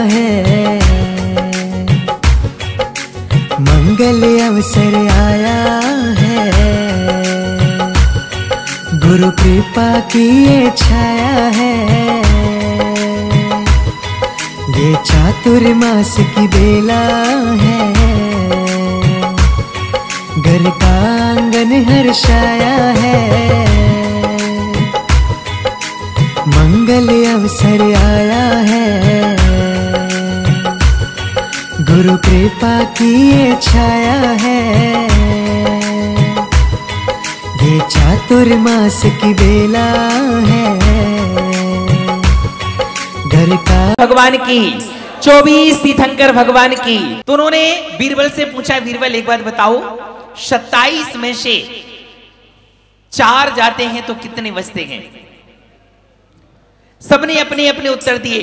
है, मंगल अवसर आया है, गुरु कृपा की ये छाया है। ये चातुर्मास की बेला है, घर का आंगन हर्षाया है, मंगल अवसर आया है, गुरु कृपा की ये छाया है। ये चातुर्मास की बेला है, घर का भगवान की 24 तीर्थंकर भगवान की। तो उन्होंने बीरबल से पूछा, बीरबल एक बात बताओ, 27 में से 4 जाते हैं तो कितने बचते हैं? सबने अपने अपने उत्तर दिए।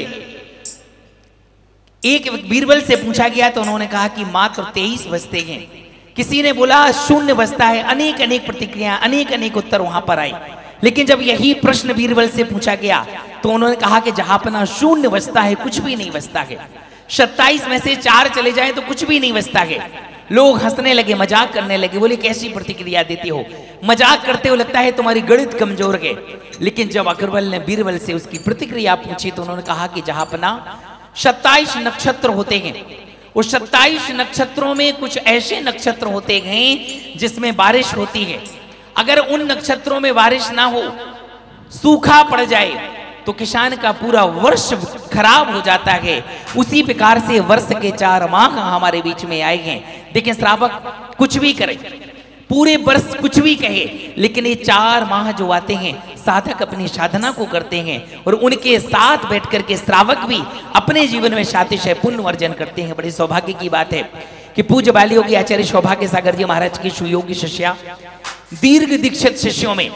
एक बीरबल से पूछा गया तो उन्होंने कहा कि मात्र 23 बचते हैं। किसी ने बोला 0 बचता है। अनेक अनेक प्रतिक्रिया, अनेक अनेक उत्तर वहां पर आए। लेकिन जब यही प्रश्न बीरबल से पूछा गया तो उन्होंने कहा कि जहां अपना 0 बचता है, कुछ भी नहीं बचता है। 27 में से 4 चले जाए तो कुछ भी नहीं बचता है। लोग हंसने लगे, मजाक करने लगे, बोले कैसी प्रतिक्रिया देती हो, मजाक करते हो, लगता है तुम्हारी गणित कमजोर है। लेकिन जब अकबर ने बीरबल से उसकी प्रतिक्रिया पूछी तो उन्होंने कहा कि जहां अपना 27 नक्षत्र होते हैं, उस 27 नक्षत्रों में कुछ ऐसे नक्षत्र होते हैं जिसमें बारिश होती है। अगर उन नक्षत्रों में बारिश ना हो, सूखा पड़ जाए तो किसान का पूरा वर्ष खराब हो जाता है। उसी प्रकार से वर्ष के 4 माह हमारे बीच में आए हैं। देखिए, श्रावक कुछ भी करे, पूरे वर्ष कुछ भी कहे, लेकिन ये 4 माह जो आते हैं, साधक अपनी साधना को करते हैं और उनके साथ बैठ करके श्रावक भी अपने जीवन में सातिशय पुण्य अर्जन करते हैं। बड़ी सौभाग्य की बात है कि पूज्य बाली योगी आचार्य सौभाग्य सागर जी महाराज की सुयोगी शिष्या, दीर्घ दीक्षित शिष्यों में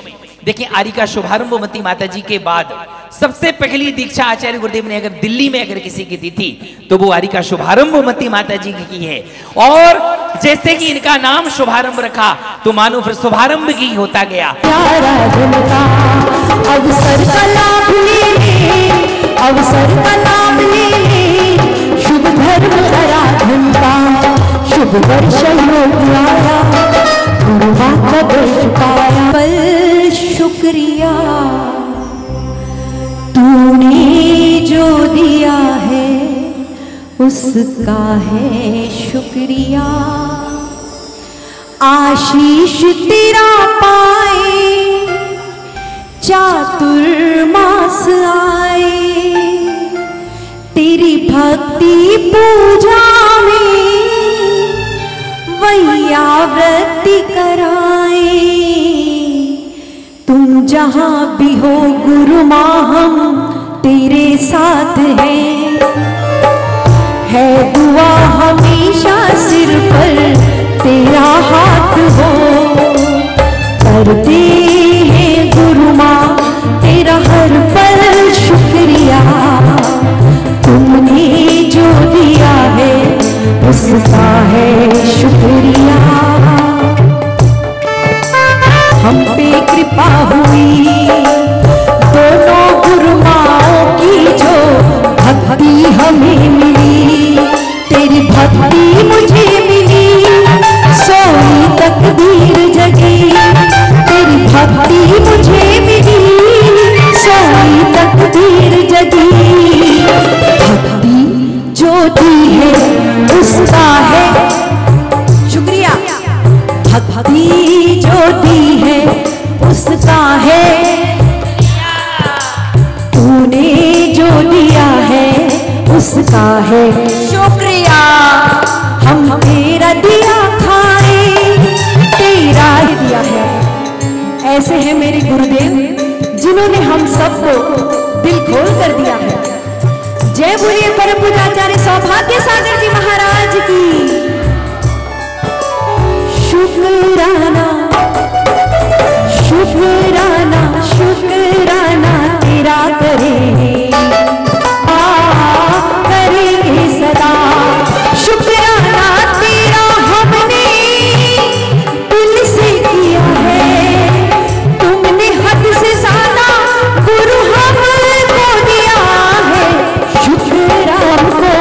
देखिए, आरिका शुभारंभमती माता जी के बाद सबसे पहली दीक्षा आचार्य गुरुदेव ने अगर दिल्ली में अगर किसी की दी थी तो वो आरिका शुभारंभमती माता जी की है। और जैसे कि इनका नाम शुभारंभ रखा तो मानो फिर शुभारंभ ही होता गया। अवसर का लाभ ले, अवसर का लाभ ले, शुभ धर्म आराधन का शुभ वर्ष योग आया, गुरु का दर्श पाया। पर शुक्रिया तूने जो दिया है उसका है शुक्रिया, आशीष तेरा पाए चातुर्मास आए, तेरी भक्ति पूजा में वैयावृत्ति कराए। तुम जहां भी हो गुरु मां हम तेरे साथ है दुआ हमेशा सिर पर तेरा हाथ हो। करते हैं गुरु मां तेरा हर पल शुक्रिया, तुमने जो दिया है उसका है शुक्रिया। हम पे कृपा हुई दोनों गुरु माओं की, जो भक्ति हमें मिली, तेरी भक्ति मुझे मिली, सोई तकदीर जगी, तेरी भक्ति मुझे मिली, सोई तकदीर जगी। भक्ति जो दी है उसका है शुक्रिया, भक्ति जो दी है उसका है, तूने जो दिया है उसका है शुक्रिया। हम तेरा दिया खाए, तेरा ही दिया है। ऐसे हैं मेरे गुरुदेव जिन्होंने हम सबको दिल खोल कर दिया है। जय बोलिए परम पूज्याचार्य सौभाग्य सागर जी महाराज की। शुक्राना शुक्राना शुक्राना तेरा करेंगे सदा, शुक्राना तेरा हमने दिल से किया है, तुमने हद से ज्यादा गुरु हमको दिया है। शुक्र हमको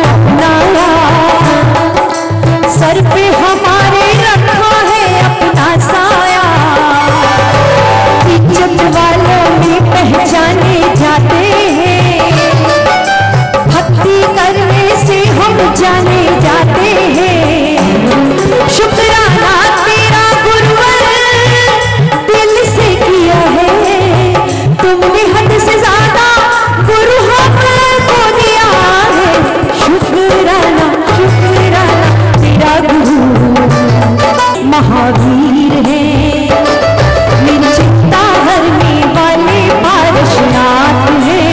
जाने जाते हैं। शुक्राना तेरा गुरुवर दिल से किया है, तुमने हद से ज्यादा गुरु हमको दिया है। शुक्राना शुक्राना तेरा गुरु महावीर है, मेरी चिंता हरने वाले पारशनाथ है,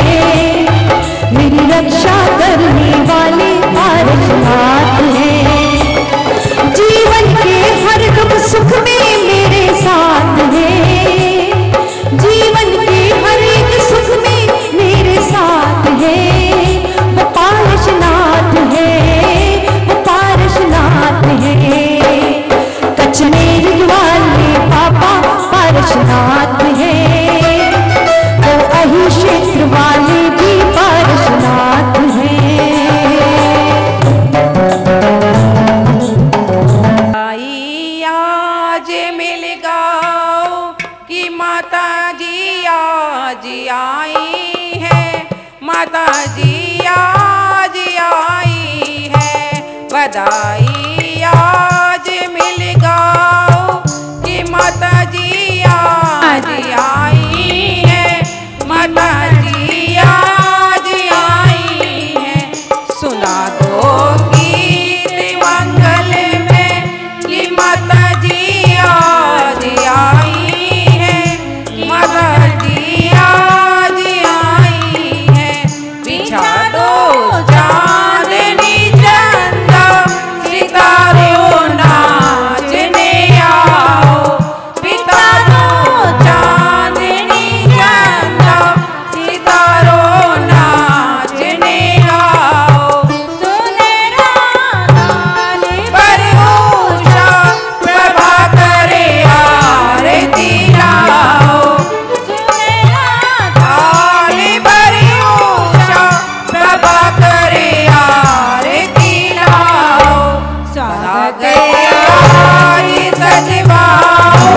मेरी रक्षा करने वाले पारशनाथ है। जीवन के हर दुख सुख में मेरे साथ है, जीवन के हर एक सुख में मेरे साथ है। वो पारशनाथ है, वो पारशनाथ है। कचनेर वाले पापा पारशनाथ है, वो अही क्षेत्र वाले भी पारशनाथ है। आज मिल गाओ कि माता जी आज आई है, माता जी आज आई है। बधाई आज मिल गाओ कि माता जी आज आई है, माता जी आज आई है। सुना दो गीत मंगल में कि माता जी आज आई है, माता जी आज आई है। बिछा दो चांदनी चंदा सितारों नाचने आओ, बिछा दो चांदनी चंदा सितारों नाचने आओ। सुनहरा गान पर ऊषा प्रभा करे आरती लाओ, सुनहरा गान पर ऊषा प्रभा करे आरती लाओ। स्वागत आज सजवाओ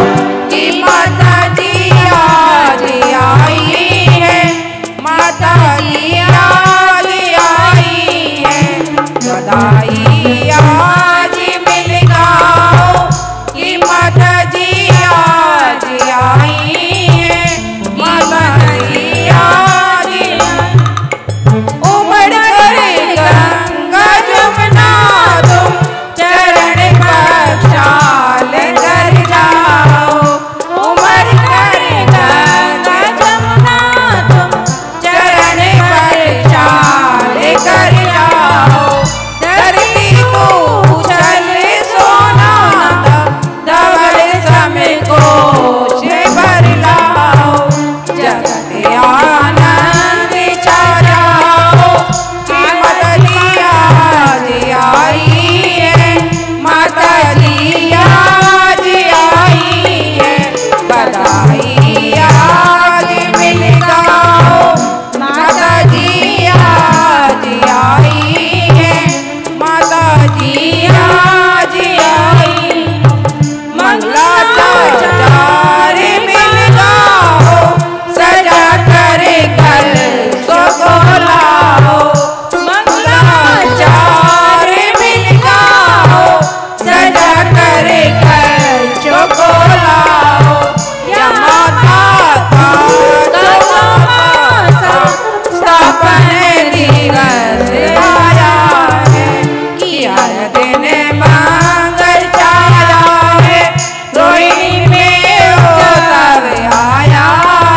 कि माता जी आज आई है, माता जी आज आई है। बधाई आज मिल गाओ कि माता जी आज आई है, माता जी आज उमड़ कर गंगा जमुना तुम चरण प्रक्षाल कर जाओ। उमड़ कर गंगा जमुना तुम चरण प्रक्षाल कर जाओ। धरती को उछल सोना धवल सम कोश भर लाओ। जगत आनंद छा जाओ कि माता जी आज आई है, माता जी आज आई है। बधाई आज मिल गाओ माता जी आज आई है, माता जी आज आई। मंगलाचार मिल गाओ सजा कर कल सो लाओ। मंगलाचार मिल गाओ सजा कर कल चो लाओ। यमाता का स्थापन दिवस आया है, कि हर दिन मंगल छाया है। रोहिणी में वो तब आया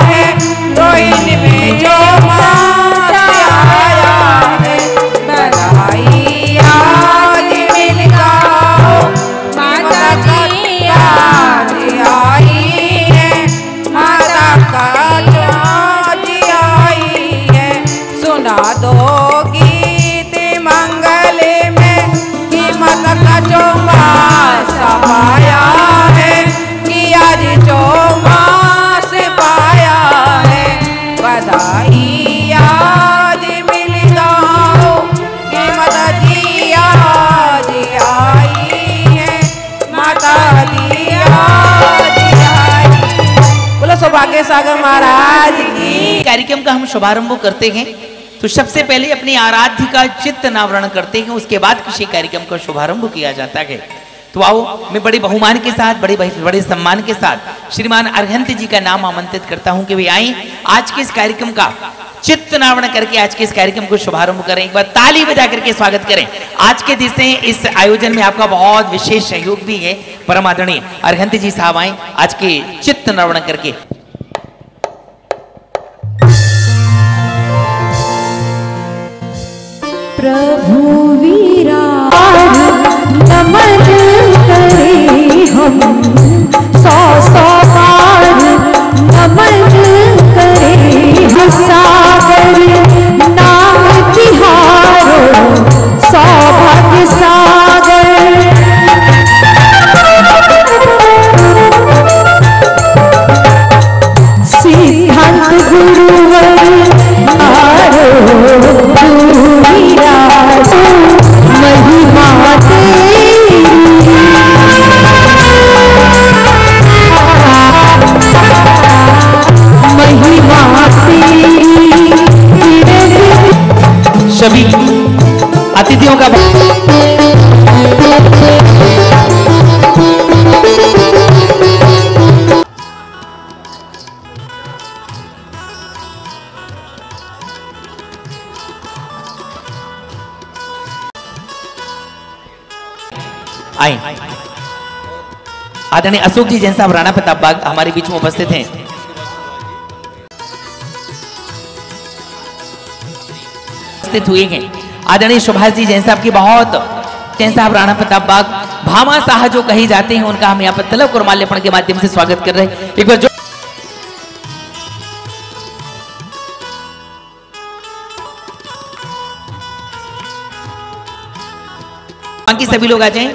है, रोहिणी में जो मास आया है। बधाई आज मिल गाओ माता जी आज आई है, माता का आज आई है। सुना दो गीत मंगल में कि माता का जो मास पाया है, कि आज जो मास पाया है। बधाई आज मिल गाओ कि माता जी आज आई है, माता जी आज आई। बोलो सौभाग्य सागर महाराज की। कार्यक्रम का हम शुभारंभ करते हैं तो सबसे पहले अपनी आराध्य का चित्त नावरण करते हैं, उसके बाद किसी कार्यक्रम का शुभारंभ किया जाता है। तो आओ, मैं बड़े बहुमान के साथ, बड़े सम्मान के साथ श्रीमान अर्हंत जी का नाम आमंत्रित करता हूं कि वे आए, आज के इस कार्यक्रम का चित्त नावरण करके आज के इस कार्यक्रम को शुभारंभ करें। एक बार ताली बजा करके स्वागत करें। आज के दिन से इस आयोजन में आपका बहुत विशेष सहयोग भी है। परम आदरणीय अर्हंत जी साहब आए आज के चित्त नावरण करके। प्रभु विराट नमन करे हम, 100 बार नमन करे सागर नाम तिहारो सौभाग्य सागर। सिद्धांत गुरुवर आरो महिमा तेरी, महिमा तेरी। सभी अतिथियों का आए। आदरणीय अशोक जी जैन साहब राणा प्रताप बाग हमारे बीच में उपस्थित हैं। उपस्थित हुए हैं आदरणीय सुभाष जी जैन साहब की बहुत, जैन साहब राणा प्रताप बाग भामा साह जो कहे जाते हैं, उनका हम यहाँ पर तिलक और माल्यार्पण के माध्यम से स्वागत कर रहे हैं। एक बार जो बाकी सभी लोग आ जाएं।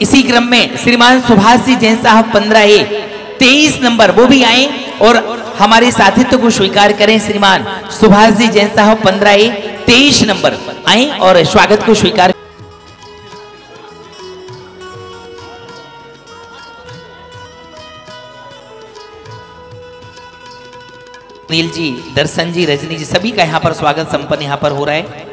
इसी क्रम में श्रीमान सुभाष जी जैन साहब 15A 23 नंबर वो भी आए और हमारे साथित्व को स्वीकार करें। श्रीमान सुभाष जी जैन साहब 15A 23 नंबर आए और स्वागत को स्वीकार। नील जी, दर्शन जी, रजनी जी, सभी का यहाँ पर स्वागत संपन्न यहाँ पर हो रहा है।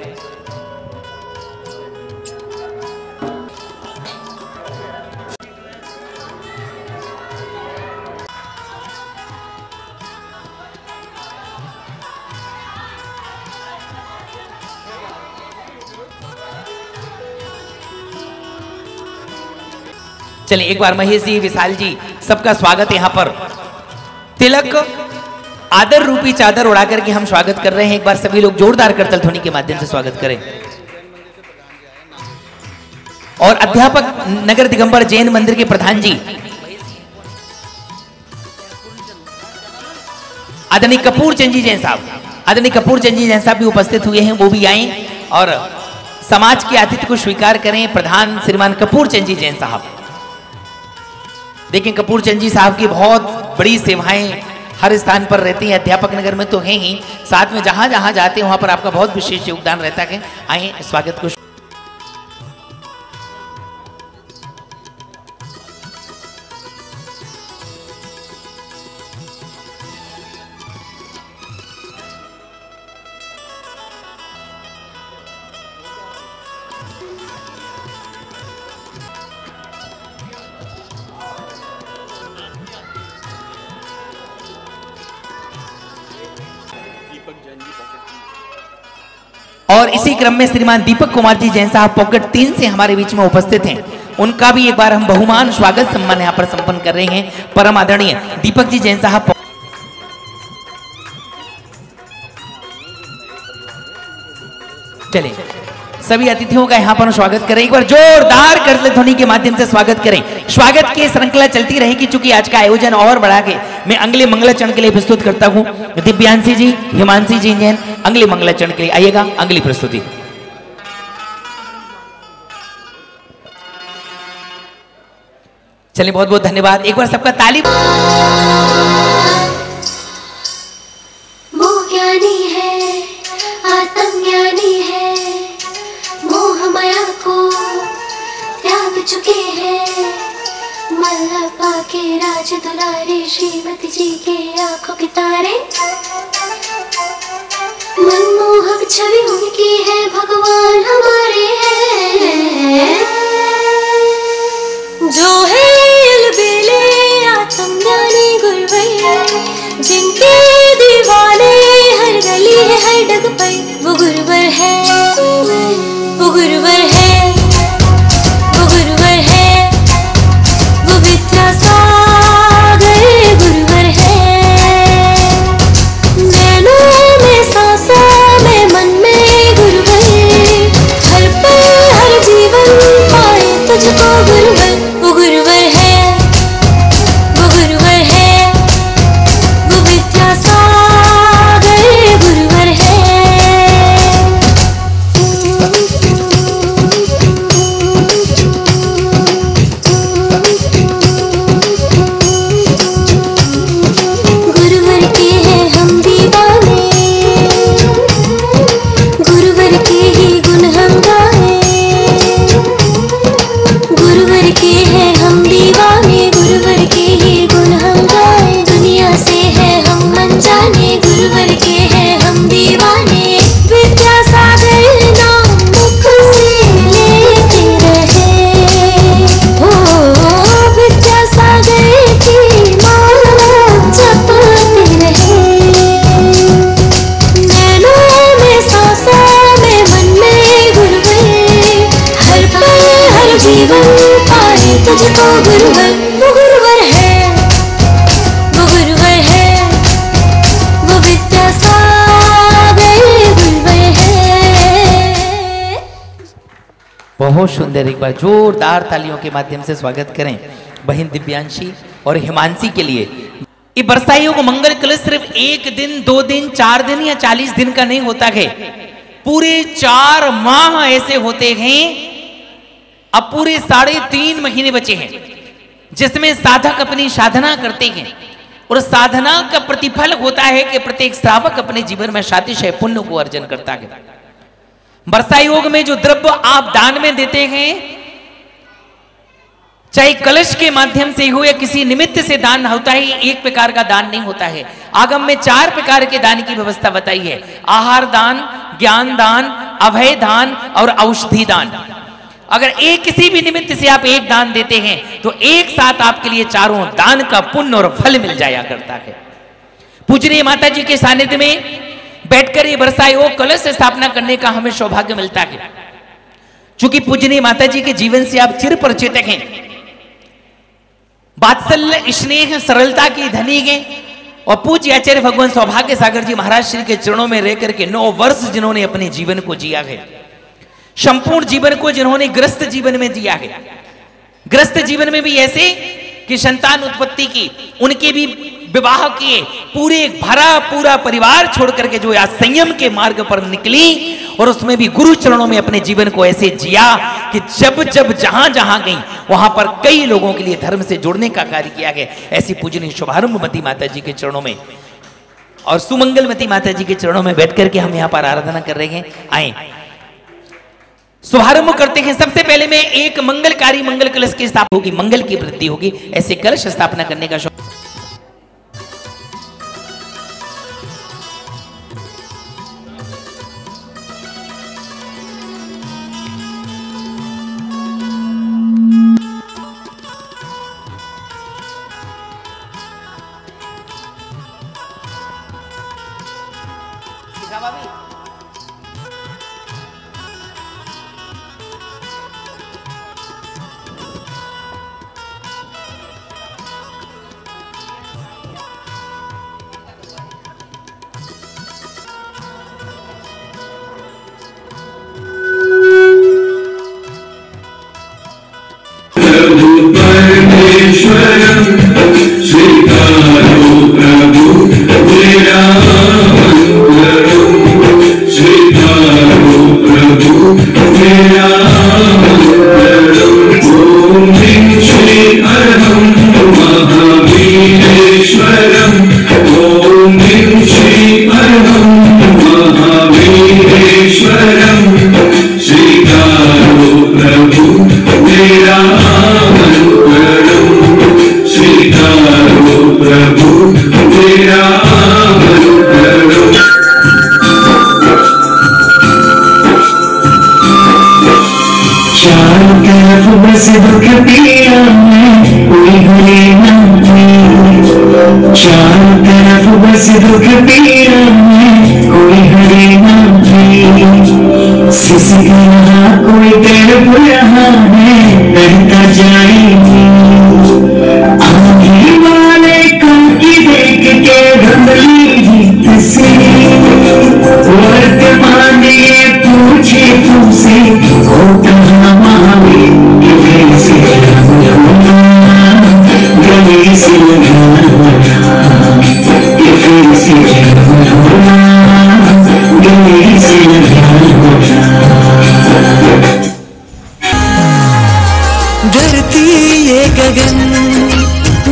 चलिए एक बार महेश जी, विशाल जी, सबका स्वागत यहाँ पर। तिलक आदर रूपी चादर उड़ा करके हम स्वागत कर रहे हैं। एक बार सभी लोग जोरदार करतल ध्वनि के माध्यम से स्वागत करें। और अध्यापक नगर दिगंबर जैन मंदिर के प्रधान जी आदरणीय कपूर चंद जी जैन साहब, आदरणीय कपूर चंद जी जैन साहब भी उपस्थित हुए हैं, वो भी आए और समाज के आतिथ्य को स्वीकार करें। प्रधान श्रीमान कपूर चंद जी जैन साहब, देखिए कपूर चंद जी साहब की बहुत बड़ी सेवाएं हर स्थान पर रहती हैं। अध्यापक नगर में तो हैं ही, साथ में जहां जहां जाते हैं वहां पर आपका बहुत विशेष योगदान रहता है। आए स्वागत को। और इसी क्रम में श्रीमान दीपक कुमार जी जैन साहब पॉकेट 3 से हमारे बीच में उपस्थित हैं। उनका भी एक बार हम बहुमान स्वागत सम्मान यहाँ पर संपन्न कर रहे हैं। परम आदरणीय दीपक जी जैन साहब। चले सभी अतिथियों का यहाँ पर स्वागत करें। एक बार जोरदार करतल ध्वनि के माध्यम से स्वागत करें। स्वागत की श्रृंखला चलती रहेगी, चूंकि आज का आयोजन और बढ़ा के मैं अगले मंगलाचरण के लिए प्रस्तुत करता हूँ। दिव्यांशी जी, हिमांशी जी जैन अगले मंगलाचरण के लिए आइएगा। अगली प्रस्तुति चलिए, बहुत बहुत धन्यवाद। एक बार सबका ताली। चुके हैं मल्लपा के राज दुलारे श्रीमती जी के आंखों के तारे। मनमोहक छवि उनकी है भगवान हमारे हैं। जो है अलबेले आत्म ज्ञानी गुरुवर जिनके दीवाने हर गली है हर डग पे वो गुरुवर है, वो गुरुवर है, वो गुरुवर है, वो विद्यासागर गुरुवर है। नैनों में सांसों में मन में गुरुवर हर पल हर जीवन पाए तुझको गुरुवर। वो गुरुवर है, वो गुरुवर है, वो विद्यासागर गुरुवर है। गुरुवर के हैं हम दीवाने, गुरुवर के ही गुण हम गाए। गुरुवर के हैं हम दीवाने, गुरुवर के ही गुण हम गाए। दुनिया से है हम अनजाने, गुरुवर के हैं हम दीवाने। विद्यासागर नाम मुख से लेते रहे, हो विद्यासागर की नाम जपते रहे। नैनों में सांसों में मन में गुरुवर हर पल हर जीवन पाए तुझको गुरुवर। वो गुरुवर है, वो गुरुवर है, वो विद्यासागर गुरुवर है। बहुत सुंदर। एक बार जोरदार तालियों के माध्यम से स्वागत करें बहन दिव्यांशी और हिमांशी के लिए। ये बरसाइयों को मंगल कलश सिर्फ 1 दिन 2 दिन 4 दिन या 40 दिन का नहीं होता है, पूरे 4 माह ऐसे होते हैं। अब पूरे 3.5 महीने बचे हैं जिसमें साधक अपनी साधना करते हैं और साधना का प्रतिफल होता है कि प्रत्येक श्रावक अपने जीवन में सातिशय पुण्य को अर्जन करता है। वर्षा योग में जो द्रव्य आप दान में देते हैं, चाहे कलश के माध्यम से हो या किसी निमित्त से दान होता है, एक प्रकार का दान नहीं होता है। आगम में 4 प्रकार के दान की व्यवस्था बताई है: आहार दान, ज्ञान दान, अभय दान और औषधि दान। अगर एक किसी भी निमित्त से आप एक दान देते हैं तो एक साथ आपके लिए 4 दान का पुण्य और फल मिल जाया करता है। पूजनीय माता जी के सानिध्य में बैठकर ये वर्षा योग कलश स्थापना करने का हमें सौभाग्य मिलता है। चूंकि पूजनीय माता जी के जीवन से आप चिर परिचित हैं, वात्सल्य स्नेह सरलता की धनी हैं और पूज्य आचार्य भगवान सौभाग्य सागर जी महाराज श्री के चरणों में रहकर के 9 वर्ष जिन्होंने अपने जीवन को जिया है, संपूर्ण जीवन को जिन्होंने ग्रस्त जीवन में जिया है। ग्रस्त जीवन में भी ऐसे कि संतान उत्पत्ति की, उनके भी विवाह किए, पूरे भरा पूरा परिवार छोड़ करके जो आज संयम के मार्ग पर निकली और उसमें भी गुरु चरणों में अपने जीवन को ऐसे जिया कि जब जब जहां जहां गई वहां पर कई लोगों के लिए धर्म से जुड़ने का कार्य किया गया। ऐसी पूजनीय शुभारंभमती माता जी के चरणों में और सुमंगलमती माता जी के चरणों में बैठ करके हम यहाँ पर आराधना कर रहे हैं। आए शुभारंभ करते हैं। सबसे पहले में एक मंगलकारी मंगल कलश की स्थापना होगी, मंगल की वृद्धि होगी। ऐसे कलश स्थापना करने का तरफ बस दुख पीड़ा में कोई हरे नहीं, चारों तरफ बस दुख पीड़ा में कोई हरे नहीं। सिसक रहा कोई तड़प रहा है, करता जाएगी आगे वाले की देख के घबरी गीत से। वर्तमान ये पूछे तुमसे हो कहाँ महावीर, ये फिर से गले से लगाना, ये फिर से गले से लगाना। धरती ये गगन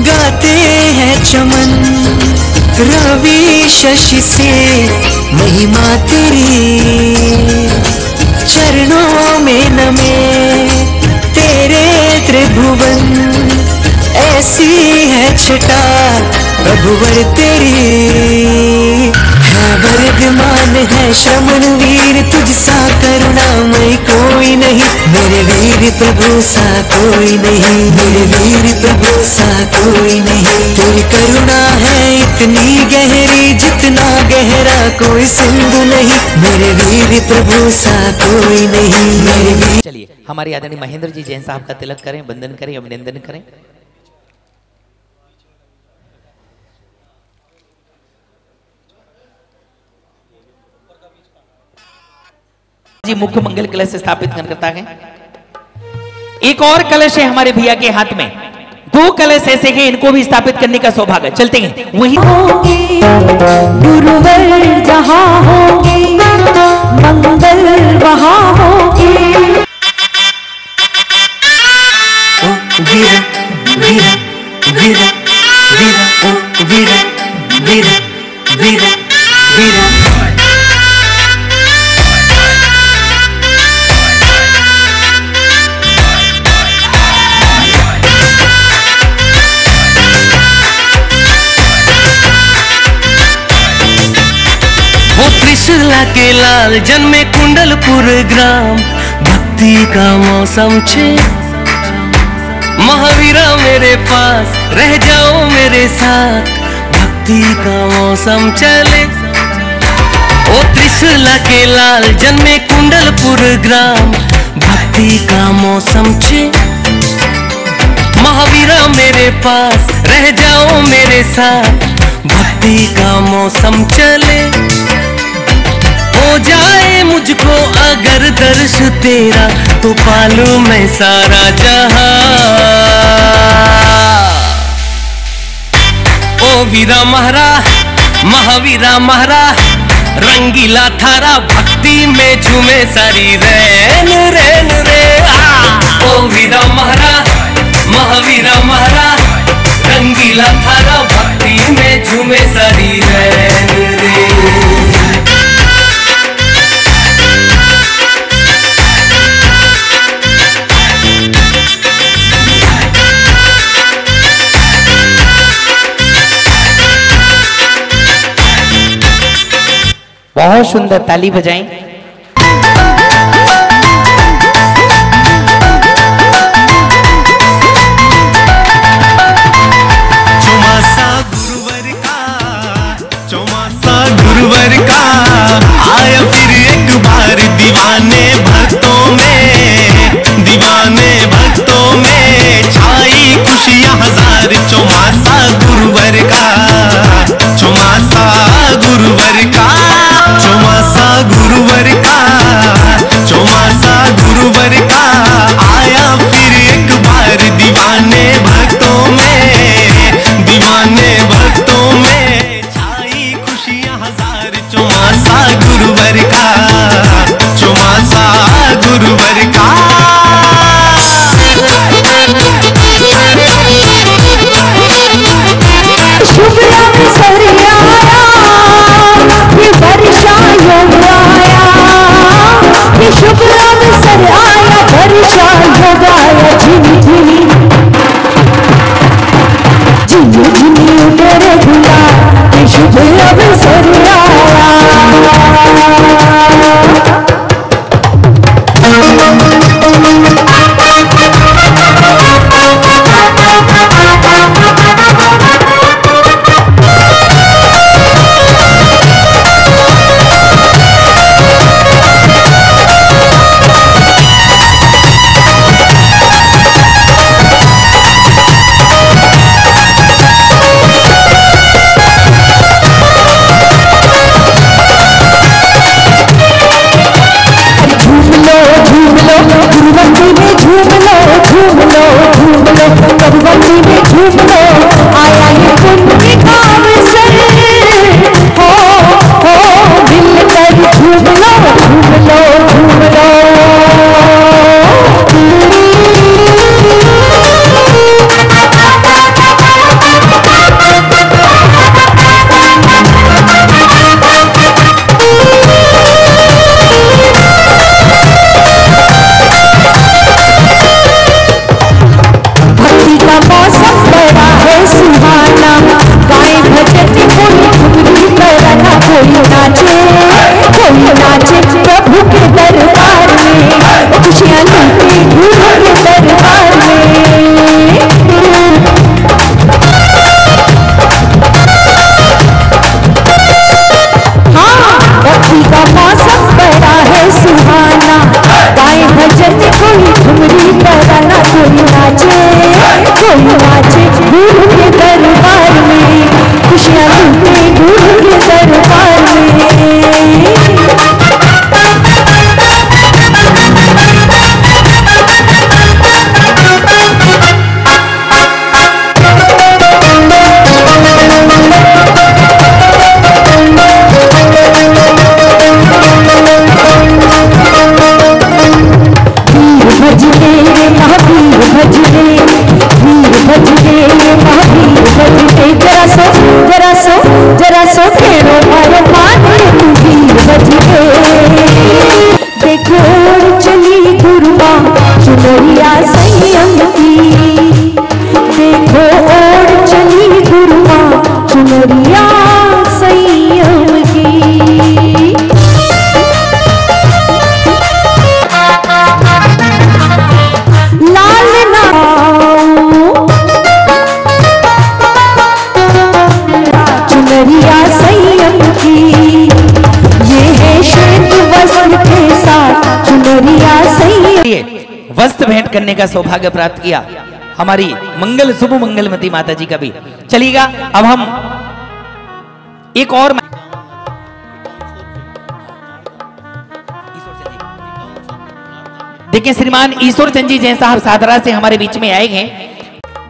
गाते हैं चमन, रवि शशि से महिमा तेरी, चरणों में नमे तेरे त्रिभुवन, ऐसी है छटा प्रभुवर तेरी। है वर्धमान है श्रमण वीर, तुझसा करुणामय कोई नहीं, मेरे वीर प्रभु सा कोई नहीं, मेरे वीर प्रभु सा कोई नहीं। तेरी करुणा है इतनी गहरी, जितना गहरा कोई सिंधु नहीं, मेरे वीर प्रभु सा कोई नहीं, मेरे वीर। चलिए हमारे आदरणीय महेंद्र जी जैन साहब का तिलक करें, वंदन करें, अभिनंदन करें। जी मुख्य मंगल कलश स्थापित करता है। एक और कलश है हमारे भैया के हाथ में, दो कलश ऐसे हैं, इनको भी स्थापित करने का सौभाग्य। चलते हैं वही गुरुवर जहाँ होंगे मंगल वहाँ होंगे। वीरा वीरा वीरा वीरा ओ वीरा वीरा वीरा वीरा। त्रिशूला के लाल जन्मे कुंडलपुर ग्राम, भक्ति का मौसम छे। महावीरा मेरे पास रह जाओ मेरे साथ, भक्ति का मौसम चले। ओ त्रिशूला के लाल जन्मे कुंडलपुर ग्राम, भक्ति का मौसम छे। महावीरा मेरे पास रह जाओ मेरे साथ, भक्ति का मौसम चले। हो जाए मुझको अगर दर्श तेरा, तो पालूं मैं सारा जहां। ओ वीरा महारा महावीरा महारा, रंगीला थारा भक्ति में झूमे सारी रैन रैन रे। ओ वीरा महारा महावीरा महारा, रंगीला थारा भक्ति में झूमे सारी रैन रे। बहुत सुंदर, ताली बजाएं। चौमासा गुरुवर का आया फिर एक बार, दीवाने भक्तों में छाई खुशियां हजार। चौमासा गुरुवर का, चौमासा गुरुवर का, चौमासा गुरुवर झूम लो मधुबनी में झूम लो, आया है पुण्य का अवसर, हो मिलकर झूम लो झूम लो झूम लो। कोई नाचे प्रभु के दरबार में, खुशियाँ लूटे गुरु के दरबार में। हाँ, भक्ति का मौसम बड़ा है सुहाना, गाए भजन कोई झुमरी कराना, कोई नाचे गुरु के दरबार में, खुशियाँ लूटे गुरु के दरबार में। जरा सो फेरो मारो माने तू वीर बजरे, देखो चली गुरुआ चुनरिया संयम की, देखो और चली गुरुआ चुनरिया संयम की। लाल चुनरिया संयम की, ये है श्वेत वस्त्र के साथ चुनरिया संयम। वस्त्र भेंट करने का सौभाग्य प्राप्त किया हमारी मंगल शुभ मंगलमती माता जी का भी। चलिएगा अब हम एक और देखिए, श्रीमान ईश्वर चंद जी जैन साहब सादरा से हमारे बीच में आए हैं।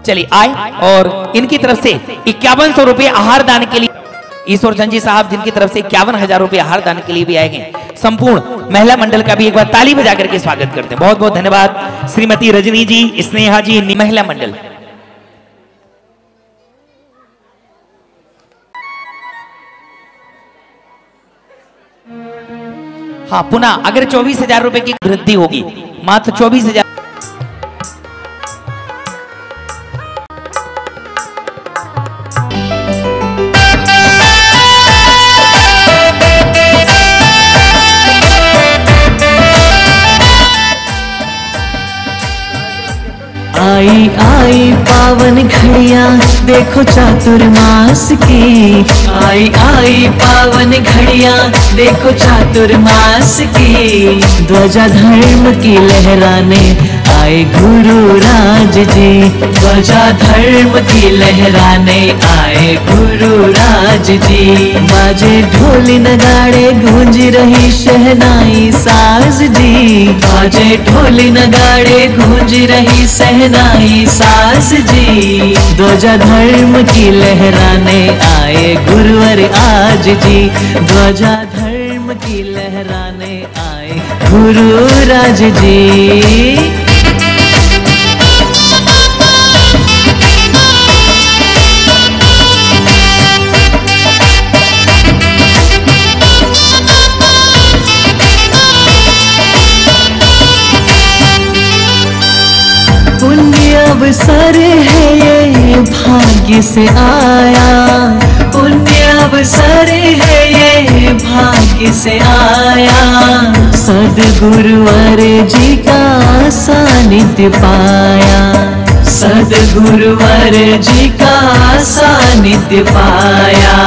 चलिए आए और इनकी तरफ से 5100 रुपये आहार दान के लिए, ईश्वर चंद जी साहब जिनकी तरफ से 51,000 रुपये आहार दान के लिए भी आए हैं। संपूर्ण महिला मंडल का भी एक बार ताली बजा करके स्वागत करते हैं। बहुत बहुत धन्यवाद श्रीमती रजनी जी, स्नेहा जी, महिला मंडल। हाँ, पुनः अगर 24,000 रुपए की वृद्धि होगी, मात्र 24,000। आई आई पावन घड़ियाँ देखो चातुर्मास की, आई आई पावन घड़ियाँ देखो चातुर्मास की, ध्वजा धर्म की लहराने आए गुरु राज जी, ध्वजा धर्म की लहराने आए गुरु राज जी। बाजे ढोल नगाड़े गूंज रही शहनाई साज जी, बाजे ढोल नगाड़े गूंज रही शहनाई साज जी, ध्वजा धर्म की लहराने आए गुरुवर आज जी, ध्वजा धर्म की लहराने आए गुरु राज जी। अवसर है ये भाग्य से आया, पुण्य अवसर है ये भाग्य से आया, सद्गुरुवर जी का सानिध्य पाया, सद्गुरुवर जी का सानिध्य पाया।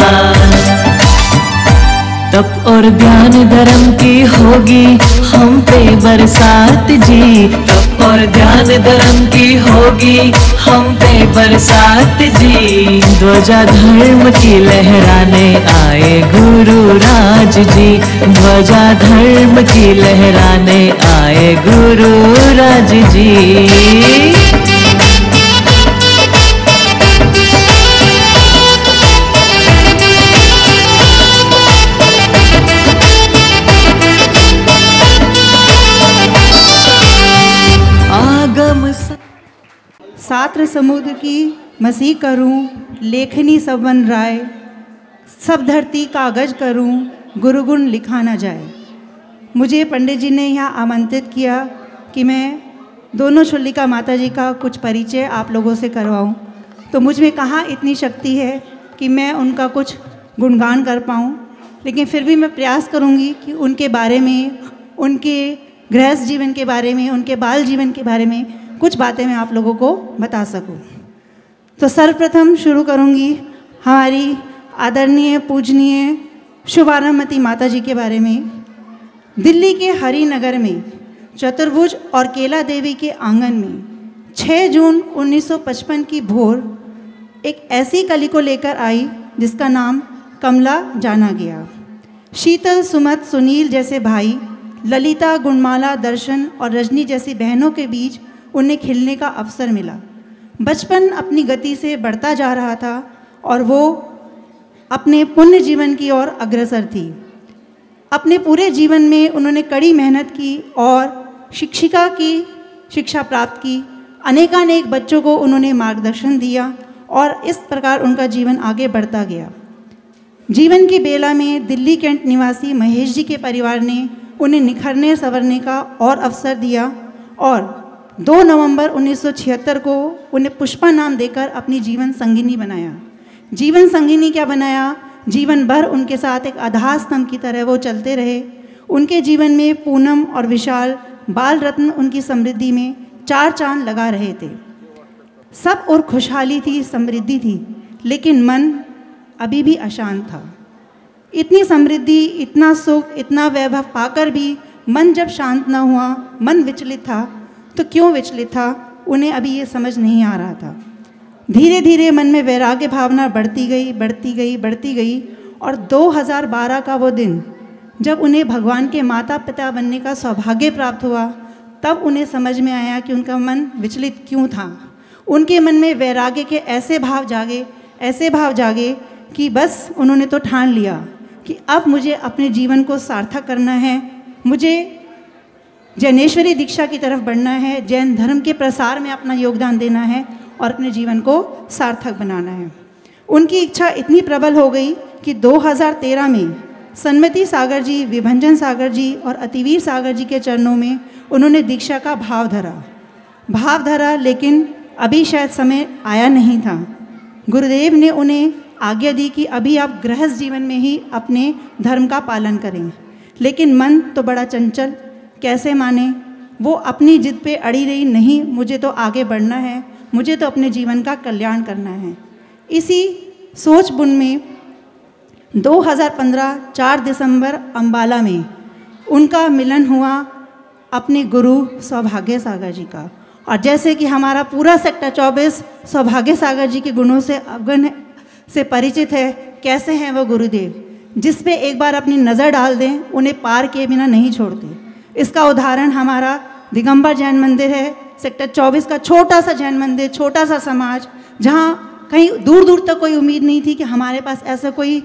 तप और ध्यान धर्म की होगी हम पे बरसात जी, तप और ध्यान धर्म की होगी हम पे बरसात जी। ध्वजा धर्म की लहराने आए गुरु राज जी, ध्वजा धर्म की लहराने आए गुरु राज जी। सात्र समुद्र की मसीह करूं, लेखनी सब वन राय, सब धरती कागज करूं, गुरुगुण लिखा न जाए। मुझे पंडित जी ने यहाँ आमंत्रित किया कि मैं दोनों शुल्लिका माता जी का कुछ परिचय आप लोगों से करवाऊं। तो मुझ में कहाँ इतनी शक्ति है कि मैं उनका कुछ गुणगान कर पाऊं, लेकिन फिर भी मैं प्रयास करूंगी कि उनके बारे में, उनके गृहस्थ जीवन के बारे में, उनके बाल जीवन के बारे में कुछ बातें मैं आप लोगों को बता सकूं। तो सर्वप्रथम शुरू करूंगी हमारी आदरणीय पूजनीय शुभारंभमती माता जी के बारे में। दिल्ली के हरिनगर में चतुर्भुज और केला देवी के आंगन में 6 जून 1955 की भोर एक ऐसी कली को लेकर आई जिसका नाम कमला जाना गया। शीतल, सुमत, सुनील जैसे भाई, ललिता, गुणमाला, दर्शन और रजनी जैसी बहनों के बीच उन्हें खिलने का अवसर मिला। बचपन अपनी गति से बढ़ता जा रहा था और वो अपने पुण्य जीवन की ओर अग्रसर थी। अपने पूरे जीवन में उन्होंने कड़ी मेहनत की और शिक्षिका की शिक्षा प्राप्त की। अनेकानेक बच्चों को उन्होंने मार्गदर्शन दिया और इस प्रकार उनका जीवन आगे बढ़ता गया। जीवन की बेला में दिल्ली कैंट निवासी महेश जी के परिवार ने उन्हें निखरने संवरने का और अवसर दिया और 2 नवंबर 1976 को उन्हें पुष्पा नाम देकर अपनी जीवन संगिनी बनाया। जीवन संगिनी क्या बनाया, जीवन भर उनके साथ एक आधार स्तंभ की तरह वो चलते रहे। उनके जीवन में पूनम और विशाल, बाल रत्न उनकी समृद्धि में 4 चांद लगा रहे थे। सब और खुशहाली थी, समृद्धि थी, लेकिन मन अभी भी अशांत था। इतनी समृद्धि, इतना सुख, इतना वैभव पाकर भी मन जब शांत न हुआ, मन विचलित था। तो क्यों विचलित था, उन्हें अभी ये समझ नहीं आ रहा था। धीरे धीरे मन में वैराग्य भावना बढ़ती गई, बढ़ती गई, बढ़ती गई और 2012 का वो दिन जब उन्हें भगवान के माता पिता बनने का सौभाग्य प्राप्त हुआ, तब उन्हें समझ में आया कि उनका मन विचलित क्यों था। उनके मन में वैराग्य के ऐसे भाव जागे, ऐसे भाव जागे कि बस उन्होंने तो ठान लिया कि अब मुझे अपने जीवन को सार्थक करना है, मुझे जैनेश्वरी दीक्षा की तरफ बढ़ना है, जैन धर्म के प्रसार में अपना योगदान देना है और अपने जीवन को सार्थक बनाना है। उनकी इच्छा इतनी प्रबल हो गई कि 2013 में सन्मति सागर जी, विभंजन सागर जी और अतिवीर सागर जी के चरणों में उन्होंने दीक्षा का भाव धरा, लेकिन अभी शायद समय आया नहीं था। गुरुदेव ने उन्हें आज्ञा दी कि अभी आप गृहस्थ जीवन में ही अपने धर्म का पालन करें, लेकिन मन तो बड़ा चंचल, कैसे माने। वो अपनी जिद पे अड़ी रही, नहीं मुझे तो आगे बढ़ना है, मुझे तो अपने जीवन का कल्याण करना है। इसी सोच बुन में 2015 4 दिसंबर अम्बाला में उनका मिलन हुआ अपने गुरु सौभाग्य सागर जी का। और जैसे कि हमारा पूरा सेक्टर 24 सौभाग्य सागर जी के गुणों से अवगत से परिचित है, कैसे हैं वो गुरुदेव, जिस पे एक बार अपनी नज़र डाल दें उन्हें पार किए बिना नहीं छोड़ते। इसका उदाहरण हमारा दिगंबर जैन मंदिर है, सेक्टर 24 का छोटा सा जैन मंदिर, छोटा सा समाज, जहाँ कहीं दूर दूर तक कोई उम्मीद नहीं थी कि हमारे पास ऐसा कोई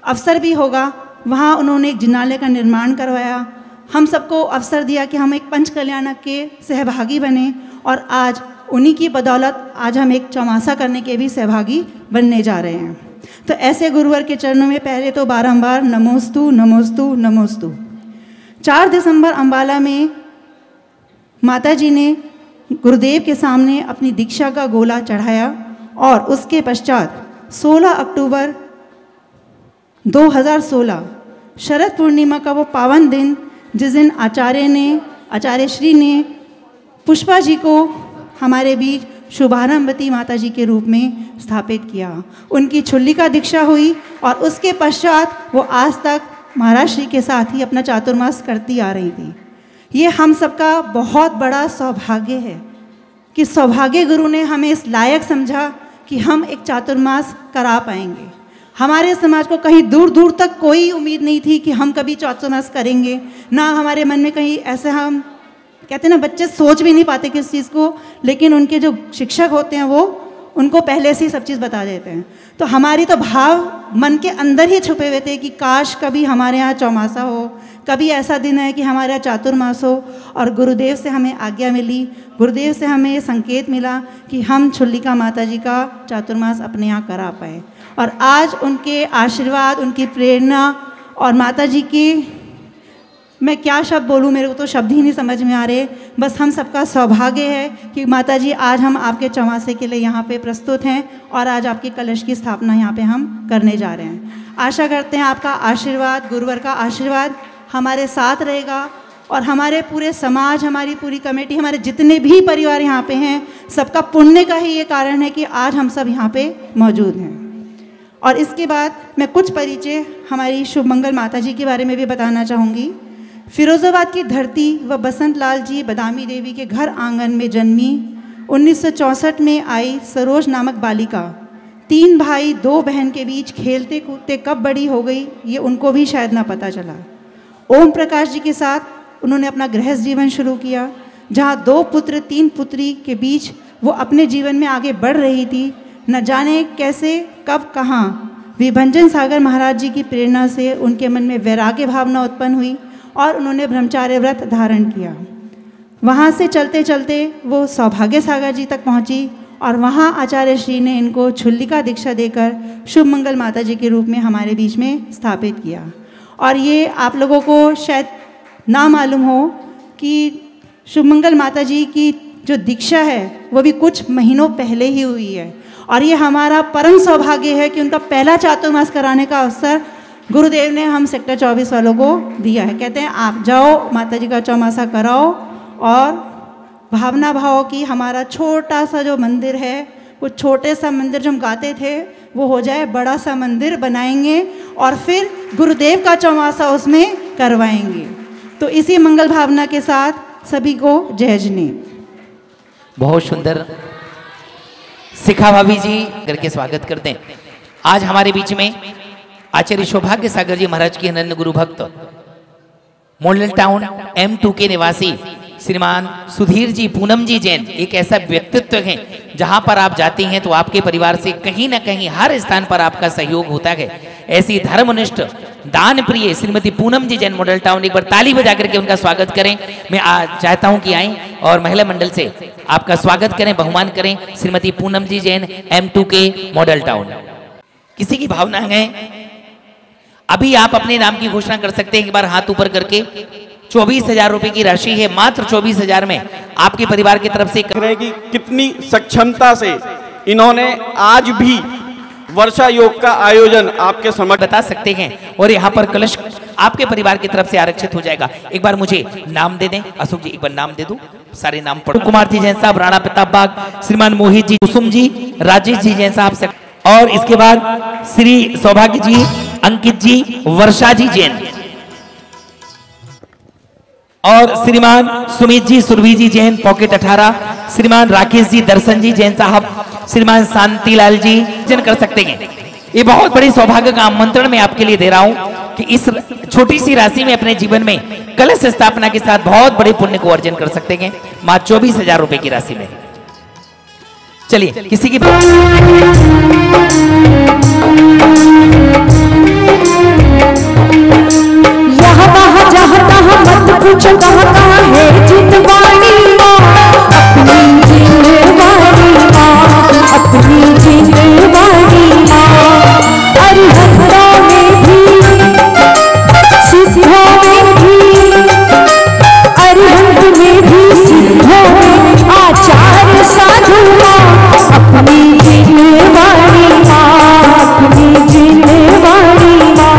अवसर भी होगा। वहाँ उन्होंने एक जिनालय का निर्माण करवाया, हम सबको अवसर दिया कि हम एक पंच कल्याणक के सहभागी बने और आज उन्हीं की बदौलत आज हम एक चौमासा करने के भी सहभागी बनने जा रहे हैं। तो ऐसे गुरुवर के चरणों में पहले तो बारंबार नमोस्तु नमोस्तु नमोस्तु। 4 दिसंबर अम्बाला में माता जी ने गुरुदेव के सामने अपनी दीक्षा का गोला चढ़ाया और उसके पश्चात 16 अक्टूबर 2016 शरद पूर्णिमा का वो पावन दिन, जिस दिन आचार्य श्री ने पुष्पा जी को हमारे बीच शुभारंभवती माता जी के रूप में स्थापित किया। उनकी छुल्लिका दीक्षा हुई और उसके पश्चात वो आज तक महाराज श्री के साथ ही अपना चातुर्मास करती आ रही थी। ये हम सबका बहुत बड़ा सौभाग्य है कि सौभाग्य गुरु ने हमें इस लायक समझा कि हम एक चातुर्मास करा पाएंगे। हमारे समाज को कहीं दूर दूर तक कोई उम्मीद नहीं थी कि हम कभी चातुर्मास करेंगे, ना हमारे मन में कहीं ऐसे, हम कहते हैं ना बच्चे सोच भी नहीं पाते किस चीज़ को, लेकिन उनके जो शिक्षक होते हैं वो उनको पहले से ही सब चीज़ बता देते हैं। तो हमारी तो भाव मन के अंदर ही छुपे हुए थे कि काश कभी हमारे यहाँ चौमासा हो, कभी ऐसा दिन है कि हमारे यहाँ चातुर्मास हो। और गुरुदेव से हमें आज्ञा मिली, गुरुदेव से हमें संकेत मिला कि हम छुल्लिका माता जी का चातुर्मास अपने यहाँ करा पाए। और आज उनके आशीर्वाद, उनकी प्रेरणा और माता जी की, मैं क्या शब्द बोलूँ, मेरे को तो शब्द ही नहीं समझ में आ रहे। बस हम सबका सौभाग्य है कि माता जी आज हम आपके चौमासे के लिए यहाँ पे प्रस्तुत हैं और आज आपके कलश की स्थापना यहाँ पे हम करने जा रहे हैं। आशा करते हैं आपका आशीर्वाद, गुरुवर का आशीर्वाद हमारे साथ रहेगा और हमारे पूरे समाज, हमारी पूरी कमेटी, हमारे जितने भी परिवार यहाँ पे हैं, सबका पुण्य का ही ये कारण है कि आज हम सब यहाँ पे मौजूद हैं। और इसके बाद मैं कुछ परिचय हमारी शुभ मंगल माता जी के बारे में भी बताना चाहूँगी। फिरोज़ाबाद की धरती व बसंत लाल जी बदामी देवी के घर आंगन में जन्मी 1964 में आई सरोज नामक बालिका 3 भाई 2 बहन के बीच खेलते कूदते कब बड़ी हो गई ये उनको भी शायद ना पता चला। ओम प्रकाश जी के साथ उन्होंने अपना गृहस्थ जीवन शुरू किया, जहाँ 2 पुत्र 3 पुत्री के बीच वो अपने जीवन में आगे बढ़ रही थी। न जाने कैसे कब कहाँ विभंजन सागर महाराज जी की प्रेरणा से उनके मन में वैराग्य भावना उत्पन्न हुई और उन्होंने ब्रह्मचार्य व्रत धारण किया। वहाँ से चलते चलते वो सौभाग्य सागर जी तक पहुँची और वहाँ आचार्य श्री ने इनको छुल्लिका दीक्षा देकर शुभ मंगल माता जी के रूप में हमारे बीच में स्थापित किया। और ये आप लोगों को शायद ना मालूम हो कि शुभ मंगल माता जी की जो दीक्षा है वो भी कुछ महीनों पहले ही हुई है। और ये हमारा परम सौभाग्य है कि उनका पहला चातुर्मास कराने का अवसर गुरुदेव ने हम सेक्टर 24 वालों को दिया है। कहते हैं आप जाओ माता जी का चौमासा कराओ और भावना भाव की हमारा छोटा सा जो मंदिर है, वो छोटे सा मंदिर जो हम गाते थे वो हो जाए बड़ा सा मंदिर बनाएंगे और फिर गुरुदेव का चौमासा उसमें करवाएंगे। तो इसी मंगल भावना के साथ सभी को जय जने। बहुत सुंदर शिखा भाभी जी करके स्वागत करते हैं। आज हमारे बीच में आचार्य सौभाग्य सागर जी महाराज की अनन्य गुरु भक्त मॉडल टाउन M2 के निवासी श्रीमान सुधीर जी पूनम जी जैन एक ऐसा व्यक्तित्व है जहां पर आप जाते हैं तो आपके परिवार से कहीं ना कहीं हर स्थान पर आपका सहयोग होता है। ऐसी धर्मनिष्ठ दान प्रिय श्रीमती पूनम जी जैन मॉडल टाउन, एक बार ताली बजा करके उनका स्वागत करें। मैं चाहता हूं कि आएं और महिला मंडल से आपका स्वागत करें, बहुमान करें। श्रीमती पूनम जी जैन M2 के मॉडल टाउन। किसी की भावना है अभी आप अपने नाम की घोषणा कर सकते हैं, एक बार हाथ ऊपर करके। 24,000 रुपए की राशि है, मात्र 24,000 में आपके परिवार की तरफ से कि कितनी सक्षमता से इन्होंने आज भी वर्षा योग का आयोजन आपके समक्ष बता सकते हैं। और यहाँ पर कलश आपके परिवार की तरफ से आरक्षित हो जाएगा। एक बार मुझे नाम दे दें अशोक जी, एक बार नाम दे दो, सारे नाम पढ़ो। कुमार जी जैन साहब, राणा प्रताप बाग, श्रीमान मोहित जी, कुसुम जी, राजेश जी जैन साहब, और इसके बाद श्री सौभाग्य जी, अंकित जी, वर्षा जी जैन, और श्रीमान सुमित जी, सुरभि जी जैन पॉकेट 18, श्रीमान राकेश जी, दर्शन जी जैन साहब, श्रीमान शांतिलाल जी जैन कर सकते हैं। ये बहुत बड़ी सौभाग्य का आमंत्रण मैं आपके लिए दे रहा हूं कि इस छोटी सी राशि में अपने जीवन में कलश स्थापना के साथ बहुत बड़े पुण्य को अर्जन कर सकते हैं, मात्र 24,000 रुपए की राशि में। चलिए किसी की यहाँ वहाँ जहाँ तहाँ मत पूछो कहाँ कहाँ है जितवाणी माँ, अपनी जितवाणी माँ, अपनी जितवाणी माँ। अरिहंतों में भी सिद्धों में भी, अरिहंत में भी सिद्धों में आचार्य साधु माँ, अपनी जितवाणी माँ, अपनी जितवाणी माँ।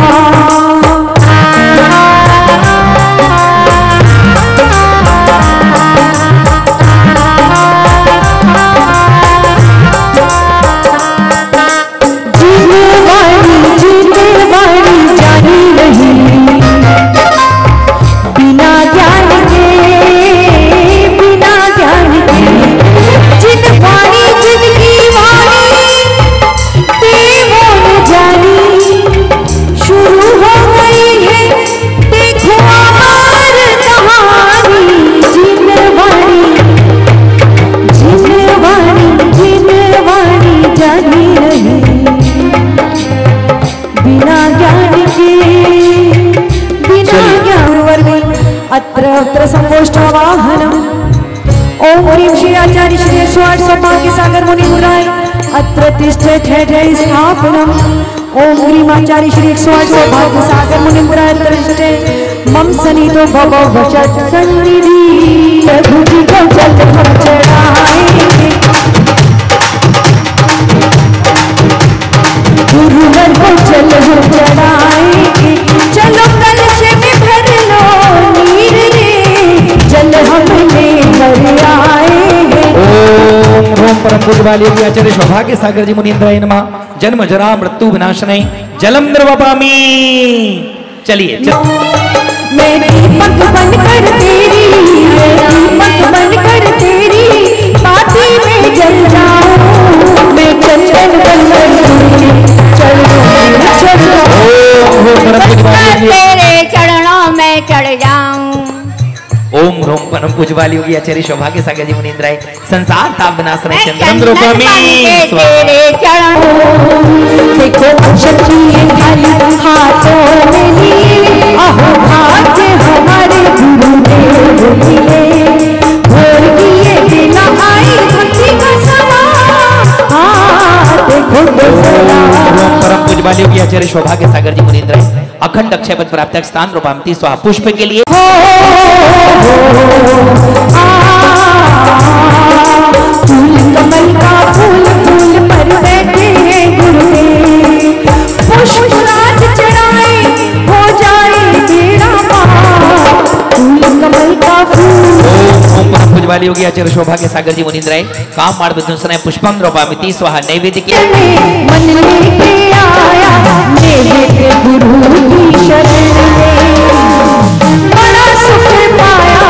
अत्र संगोष्ठवाहनम् ओम ह्रीं श्री आचार्य श्री 108 सौभाग्य सागर मुनिन्द्राय अत्र तिष्ठे ठे स्थापनम् ओम ह्रीं आचार्य श्री 108 सौभाग्य सागर मुनिन्द्राय तिष्ठे मम सनिधो भव वचन सन्निधि प्रभु जी को जल हम चढ़ाएंगे गुरुवर को जल हम चढ़ाएंगे चलो कलश में भर लो नीर रे जल हमने भर आएंगे। ओम परम पूज्य वाले आचार्य सौभाग्य सागर जी मुनीन्द्राय नमः। जन्म जरा मृत्यु विनाशने जलम द्रवपामि। चलिए मैं दीपक बनकर तेरी दीपक बनकर तेरी बाती में जल जाऊं मैं चंदन बनकर तेरे चरणों में चढ़ जाऊं। ओम ह्रोम परम पूज्य वाली होगी आचार्य सौभाग्य सागर जी मुनीन्द्राय संसार ताप विनाशने चंद्रम द्रवपामि। तेरे चरणों देखो शक्ति थाली हाथों में लिए अहो भाग्य हमारे गुरुदेव मिले भोर किए बिना आई भक्ति का समा देखो परम पूज्य वाली होगी आचार्य सौभाग्य सागर जी मुनीन्द्राय अखंड अक्षय पद प्राप्त स्थान रूपामती स्वाहा पुष्प के लिए फूल कमल का फूल फूल पर बैठे हैं गुरुदेव पुष्पराज चढ़ाए हो जाए तेरा पार फूल कमल का फूल। ओम परम पूज्य वाली होगी आचार्य सौभाग्य सागर जी मुनीन्द्राय काम मार्ग विध्वंसनाय पुष्पम रूपामती स्वाहा नैवेद्य के मन लेके आया मेरे गुरु की शरण में बड़ा सुख पाया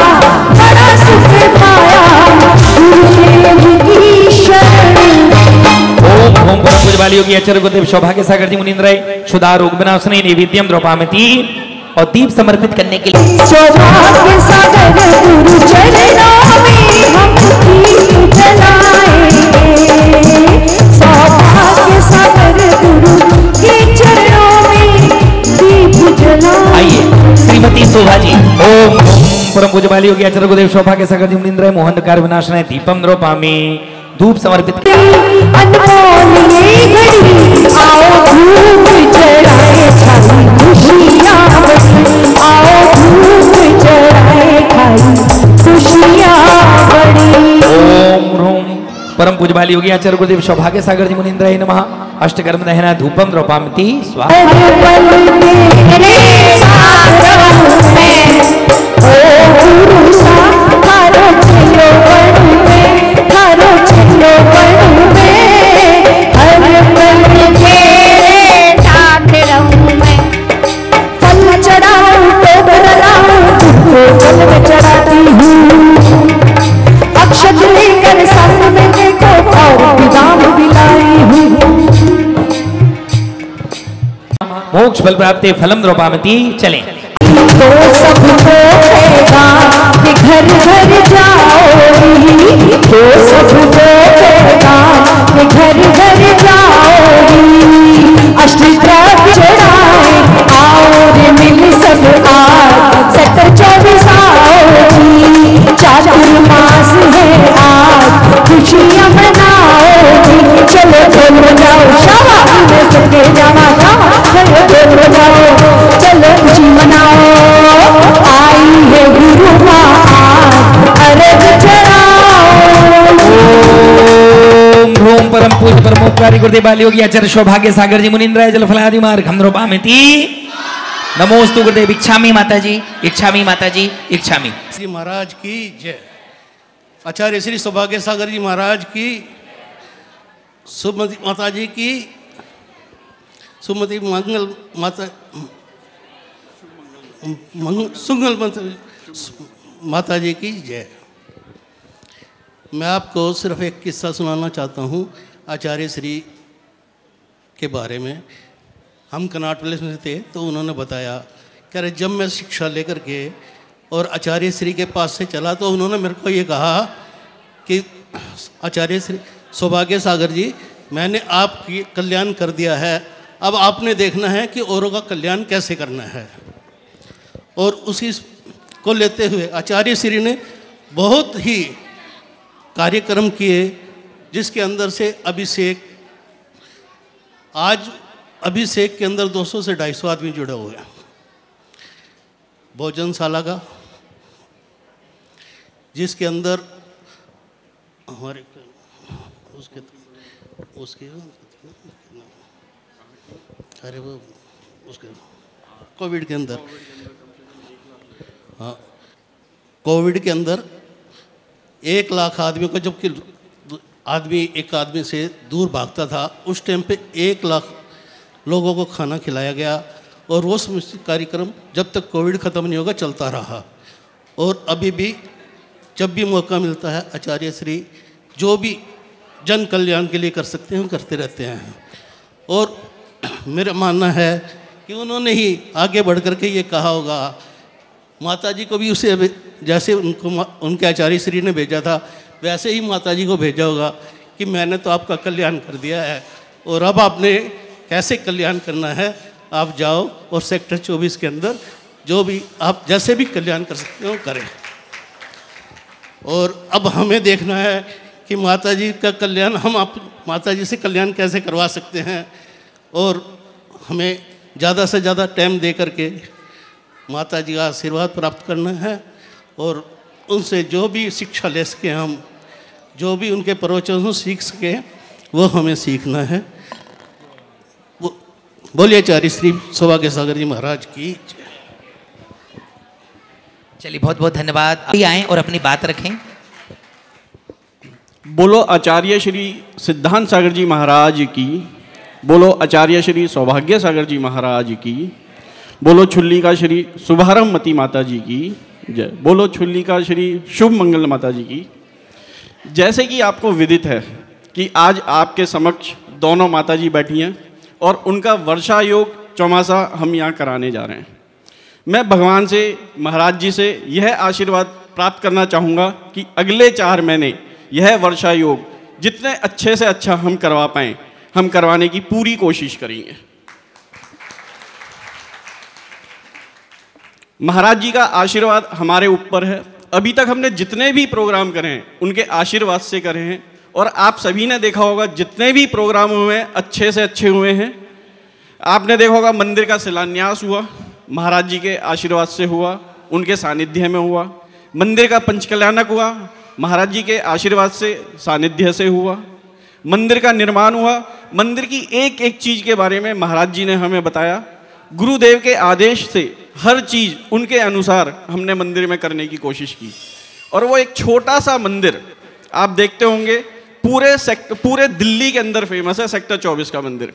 गुरुदेव की शरण। ओम परम पूज्य वाली होगी आचार्य गुरुदेव सौभाग्य सागर जी मुनीन्द्राय क्षुधा रोग विनाशने नैवेद्यम द्रवपामि और दीप समर्पित करने के लिए सौभाग्य सागर गुरु चरणों में हम दीप जलाएंगे सौभाग्य सागर गुरु के चरणों में दीप जलाएंगे। आइए श्रीमती शोभा जी। ओम परम पूज्य वाली होगी आचार्य गुरुदेव सौभाग्य सागर जी मुनीन्द्राय मोहन विनाशनाय दीपम द्रवपामि धूप समर्पित अनमोल ये घड़ी आओ धूप चढ़ाए खाई खुशियाँ बड़ी आओ धूप चढ़ाए खाई खुशियाँ बड़ी। ओम ह्रोम परम पूज्य वाली होगी आचार्य गुरुदेव सौभाग्य सागर जी मुनीन्द्राय नमः अष्टकर्म दहना धूपम द्रवपामि स्वाहा। हर पल तेरे साथ रहूं मैं ओ गुरु साथ थारो चलो बनूं मैं थारो चलो बनूं मैं हर पल तेरे साथ रहूं मैं फल चढ़ाऊं तो बनाऊं तुमको जल में चढ़ाती हूँ अक्षत लेकर संग में देखो और विदाम बिलाई हूँ मोक्ष फल प्राप्ति फलम द्रवपामि। चलें तो सबको कहेगा कि घर घर जाओगी तो सबको कहेगा कि घर घर जाओगी अष्टद्रव्य चढ़ाए आओ रे मिल सब आज 17-24 आओगी चातुर्मास है आज खुशियाँ मनाओगी चलो चलो जाओ शाबाश में सबके जावा जावा चलो चलो जाओ चलो खुशी मनाओ आई है गुरु माँ अर्घ चढ़ाओ। ओम ह्रोम परम पूज्य परमोपकारी गुरुदेव वाली होगी आचार्य सौभाग्य सागर जी मुनीन्द्राय जल फलादि मार्गम द्रवपामि। नमोस्तु गुरुदेव। इच्छामि माता जी इच्छामि माता जी इच्छामि। श्री महाराज की जय। आचार्य श्री सौभाग्य सागर जी महाराज की सुमति माता जी की सुमति मंगल माता सुंगल माता जी की जय। मैं आपको सिर्फ एक किस्सा सुनाना चाहता हूँ आचार्य श्री के बारे में। हम कनाट प्लेस में थे तो उन्होंने बताया कि अरे जब मैं शिक्षा लेकर के और आचार्य श्री के पास से चला तो उन्होंने मेरे को ये कहा कि आचार्य श्री सौभाग्य सागर जी मैंने आपकी कल्याण कर दिया है, अब आपने देखना है कि औरों का कल्याण कैसे करना है। और उसी को लेते हुए आचार्य श्री ने बहुत ही कार्यक्रम किए, जिसके अंदर से अभिषेक, आज अभिषेक के अंदर 200 से 250 आदमी जुड़े हुए हैं। भोजनशाला का, जिसके अंदर हमारे उसके अरे वो उसके कोविड के अंदर, हाँ कोविड के अंदर 1 लाख आदमी को, जबकि आदमी एक आदमी से दूर भागता था, उस टाइम पे 1 लाख लोगों को खाना खिलाया गया। और वो कार्यक्रम जब तक कोविड ख़त्म नहीं होगा चलता रहा। और अभी भी जब भी मौका मिलता है आचार्य श्री जो भी जन कल्याण के लिए कर सकते हैं करते रहते हैं। और मेरा मानना है कि उन्होंने ही आगे बढ़ कर के ये कहा होगा, माता जी को भी उसे जैसे उनको उनके आचार्य श्री ने भेजा था वैसे ही माता जी को भेजा होगा कि मैंने तो आपका कल्याण कर दिया है और अब आपने कैसे कल्याण करना है, आप जाओ और सेक्टर 24 के अंदर जो भी आप जैसे भी कल्याण कर सकते हो करें। और अब हमें देखना है कि माता जी का कल्याण हम आप माता जी से कल्याण कैसे करवा सकते हैं। और हमें ज़्यादा से ज़्यादा टाइम दे करके माता जी का आशीर्वाद प्राप्त करना है और उनसे जो भी शिक्षा ले सकें, हम जो भी उनके प्रवचनों सीख सकें वो हमें सीखना है। बोलिए आचार्य श्री सौभाग्य सागर जी महाराज की। चलिए बहुत बहुत धन्यवाद। अभी आएँ और अपनी बात रखें। बोलो आचार्य श्री सिद्धांत सागर जी महाराज की, बोलो आचार्य श्री सौभाग्य सागर जी महाराज की, बोलो छुल्ली का श्री शुभारंभ मती माता जी की जय, बोलो छुल्ली का श्री शुभ मंगल माता जी की। जैसे कि आपको विदित है कि आज आपके समक्ष दोनों माता जी बैठी हैं और उनका वर्षा योग चौमासा हम यहाँ कराने जा रहे हैं। मैं भगवान से, महाराज जी से यह आशीर्वाद प्राप्त करना चाहूँगा कि अगले 4 महीने यह वर्षा योग जितने अच्छे से अच्छा हम करवा पाएँ, हम करवाने की पूरी कोशिश करेंगे। महाराज जी का आशीर्वाद हमारे ऊपर है। अभी तक हमने जितने भी प्रोग्राम करे हैं उनके आशीर्वाद से करे हैं और आप सभी ने देखा होगा जितने भी प्रोग्राम हुए हैं अच्छे से अच्छे हुए हैं। आपने देखा होगा मंदिर का शिलान्यास हुआ, महाराज जी के आशीर्वाद से हुआ, उनके सानिध्य में हुआ। मंदिर का पंचकल्याणक हुआ, महाराज जी के आशीर्वाद से, सानिध्य से हुआ। मंदिर का निर्माण हुआ, मंदिर की एक एक चीज़ के बारे में महाराज जी ने हमें बताया। गुरुदेव के आदेश से हर चीज़ उनके अनुसार हमने मंदिर में करने की कोशिश की। और वो एक छोटा सा मंदिर आप देखते होंगे पूरे दिल्ली के अंदर फेमस है। सेक्टर 24 का मंदिर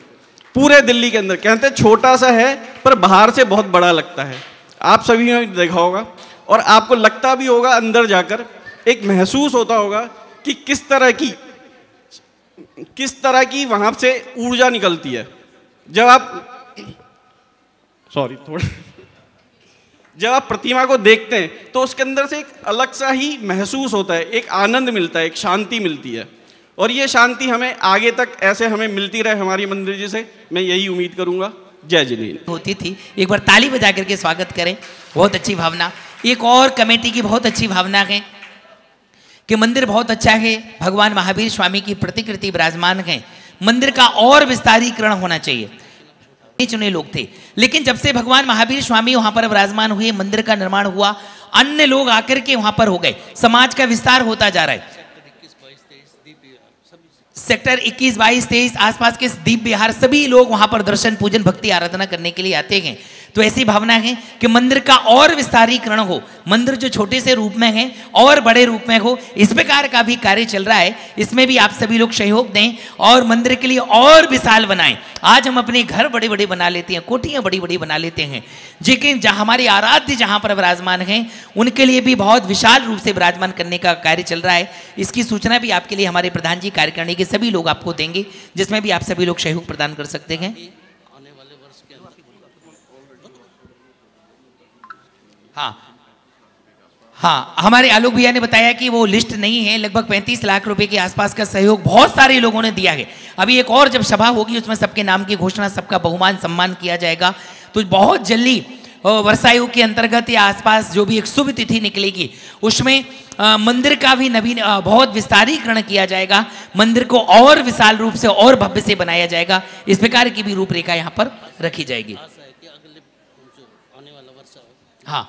पूरे दिल्ली के अंदर, कहते हैं छोटा सा है पर बाहर से बहुत बड़ा लगता है। आप सभी ने देखा होगा और आपको लगता भी होगा, अंदर जाकर एक महसूस होता होगा कि किस तरह की वहाँ से ऊर्जा निकलती है। जब आप प्रतिमा को देखते हैं तो उसके अंदर से एक अलग सा ही महसूस होता है, एक आनंद मिलता है, एक शांति मिलती है। और ये शांति हमें आगे तक ऐसे हमें मिलती रहे हमारी मंदिर जी से, मैं यही उम्मीद करूंगा। जय जिनेन्द्र। होती थी, एक बार ताली बजा करके स्वागत करें। बहुत अच्छी भावना। एक और कमेटी की बहुत अच्छी भावना है कि मंदिर बहुत अच्छा है, भगवान महावीर स्वामी की प्रतिकृति विराजमान है, मंदिर का और विस्तारीकरण होना चाहिए। चुने लोग थे, लेकिन जब से भगवान महावीर स्वामी वहां पर विराजमान हुए, मंदिर का निर्माण हुआ, अन्य लोग आकर के वहां पर हो गए, समाज का विस्तार होता जा रहा है। सेक्टर 21, 22, 23 आसपास के दीप विहार सभी लोग वहां पर दर्शन, पूजन, भक्ति, आराधना करने के लिए आते हैं। तो ऐसी भावना है कि मंदिर का और विस्तारीकरण हो, मंदिर जो छोटे से रूप में है और बड़े रूप में हो, इस प्रकार का भी कार्य चल रहा है। इसमें भी आप सभी लोग सहयोग दें और मंदिर के लिए और विशाल बनाएं। आज हम अपने घर बड़े बड़े बना लेते हैं, कोठियां बड़ी बड़ी बना लेते हैं, लेकिन जहां हमारे आराध्य जहां पर विराजमान हैं उनके लिए भी बहुत विशाल रूप से विराजमान करने का कार्य चल रहा है। इसकी सूचना भी आपके लिए हमारे प्रधान जी, कार्यकारिणी के सभी लोग आपको देंगे, जिसमें भी आप सभी लोग सहयोग प्रदान कर सकते हैं। हाँ, हमारे आलोक भैया ने बताया कि वो लिस्ट नहीं है, लगभग 35 लाख रुपए के आसपास का सहयोग बहुत सारे लोगों ने दिया है। अभी एक और जब सभा होगी उसमें सबके नाम की घोषणा, सबका बहुमान सम्मान किया जाएगा। तो बहुत जल्दी वर्षा योग के अंतर्गत या आसपास जो भी एक शुभ तिथि निकलेगी उसमें मंदिर का भी नवीन बहुत विस्तारीकरण किया जाएगा, मंदिर को और विशाल रूप से और भव्य से बनाया जाएगा। इस प्रकार की भी रूपरेखा यहाँ पर रखी जाएगी। हाँ,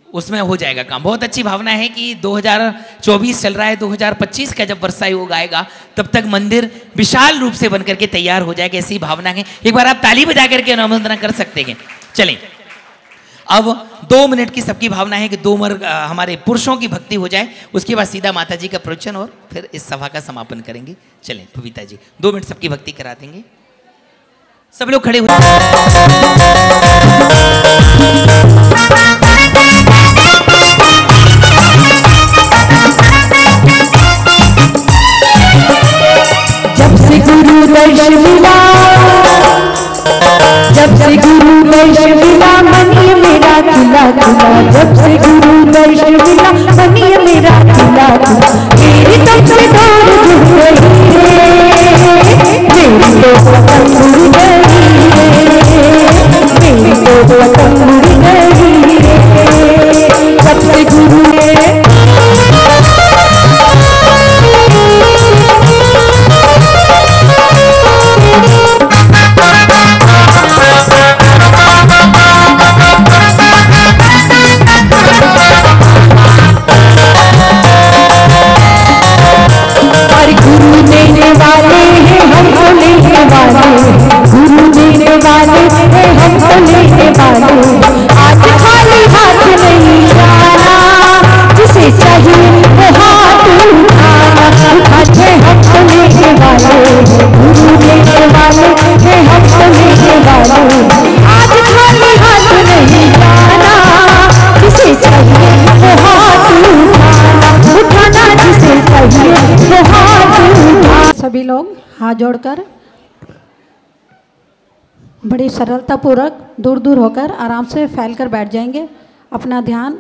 उसमें हो जाएगा काम। बहुत अच्छी भावना है कि 2024 चल रहा है, 2025 का जब वर्षा योग आएगा तब तक मंदिर विशाल रूप से बनकर के तैयार हो जाएगा, ऐसी भावना है। एक बार आप ताली बजा करके अनुमोदन कर सकते हैं। चलें, अब 2 मिनट की सबकी भावना है कि 2 मिनट हमारे पुरुषों की भक्ति हो जाए, उसके बाद सीधा माता जी का प्रवचन और फिर इस सभा का समापन करेंगे। चलें बबीता जी, 2 मिनट सबकी भक्ति करा देंगे। सब लोग खड़े हो जब से गुरु दर्शन मिला, जब से गुरु दर्शन मिला मनी मेरा खिला खिला, जब से गुरु दर्शन मिला मनी मेरा खिला खिला। मेरी तुमसे दूर जुड़ गई रे, मेरी तो पतंग उड़ गई रे, मेरी तो पतंग उड़ गई रे, जब से गुरु ने गुरु देने वाले हैं हमको लेने वाले, गुरु देने वाले हैं हमको लेने वाले। आज खाली हाथ नहीं जाना, जिसे चाहिए वो हाथ उठाना। आज हमको लेने वाले, गुरु देने वाले हैं हमको लेने वाले। आज खाली हाथ नहीं जाना, जिसे चाहिए वो हाथ उठाना, उठाना जिसे चाहिए वो हाथ। सभी लोग हाथ जोड़कर बड़ी सरलता पूर्वक दूर दूर होकर आराम से फैलकर बैठ जाएंगे। अपना ध्यान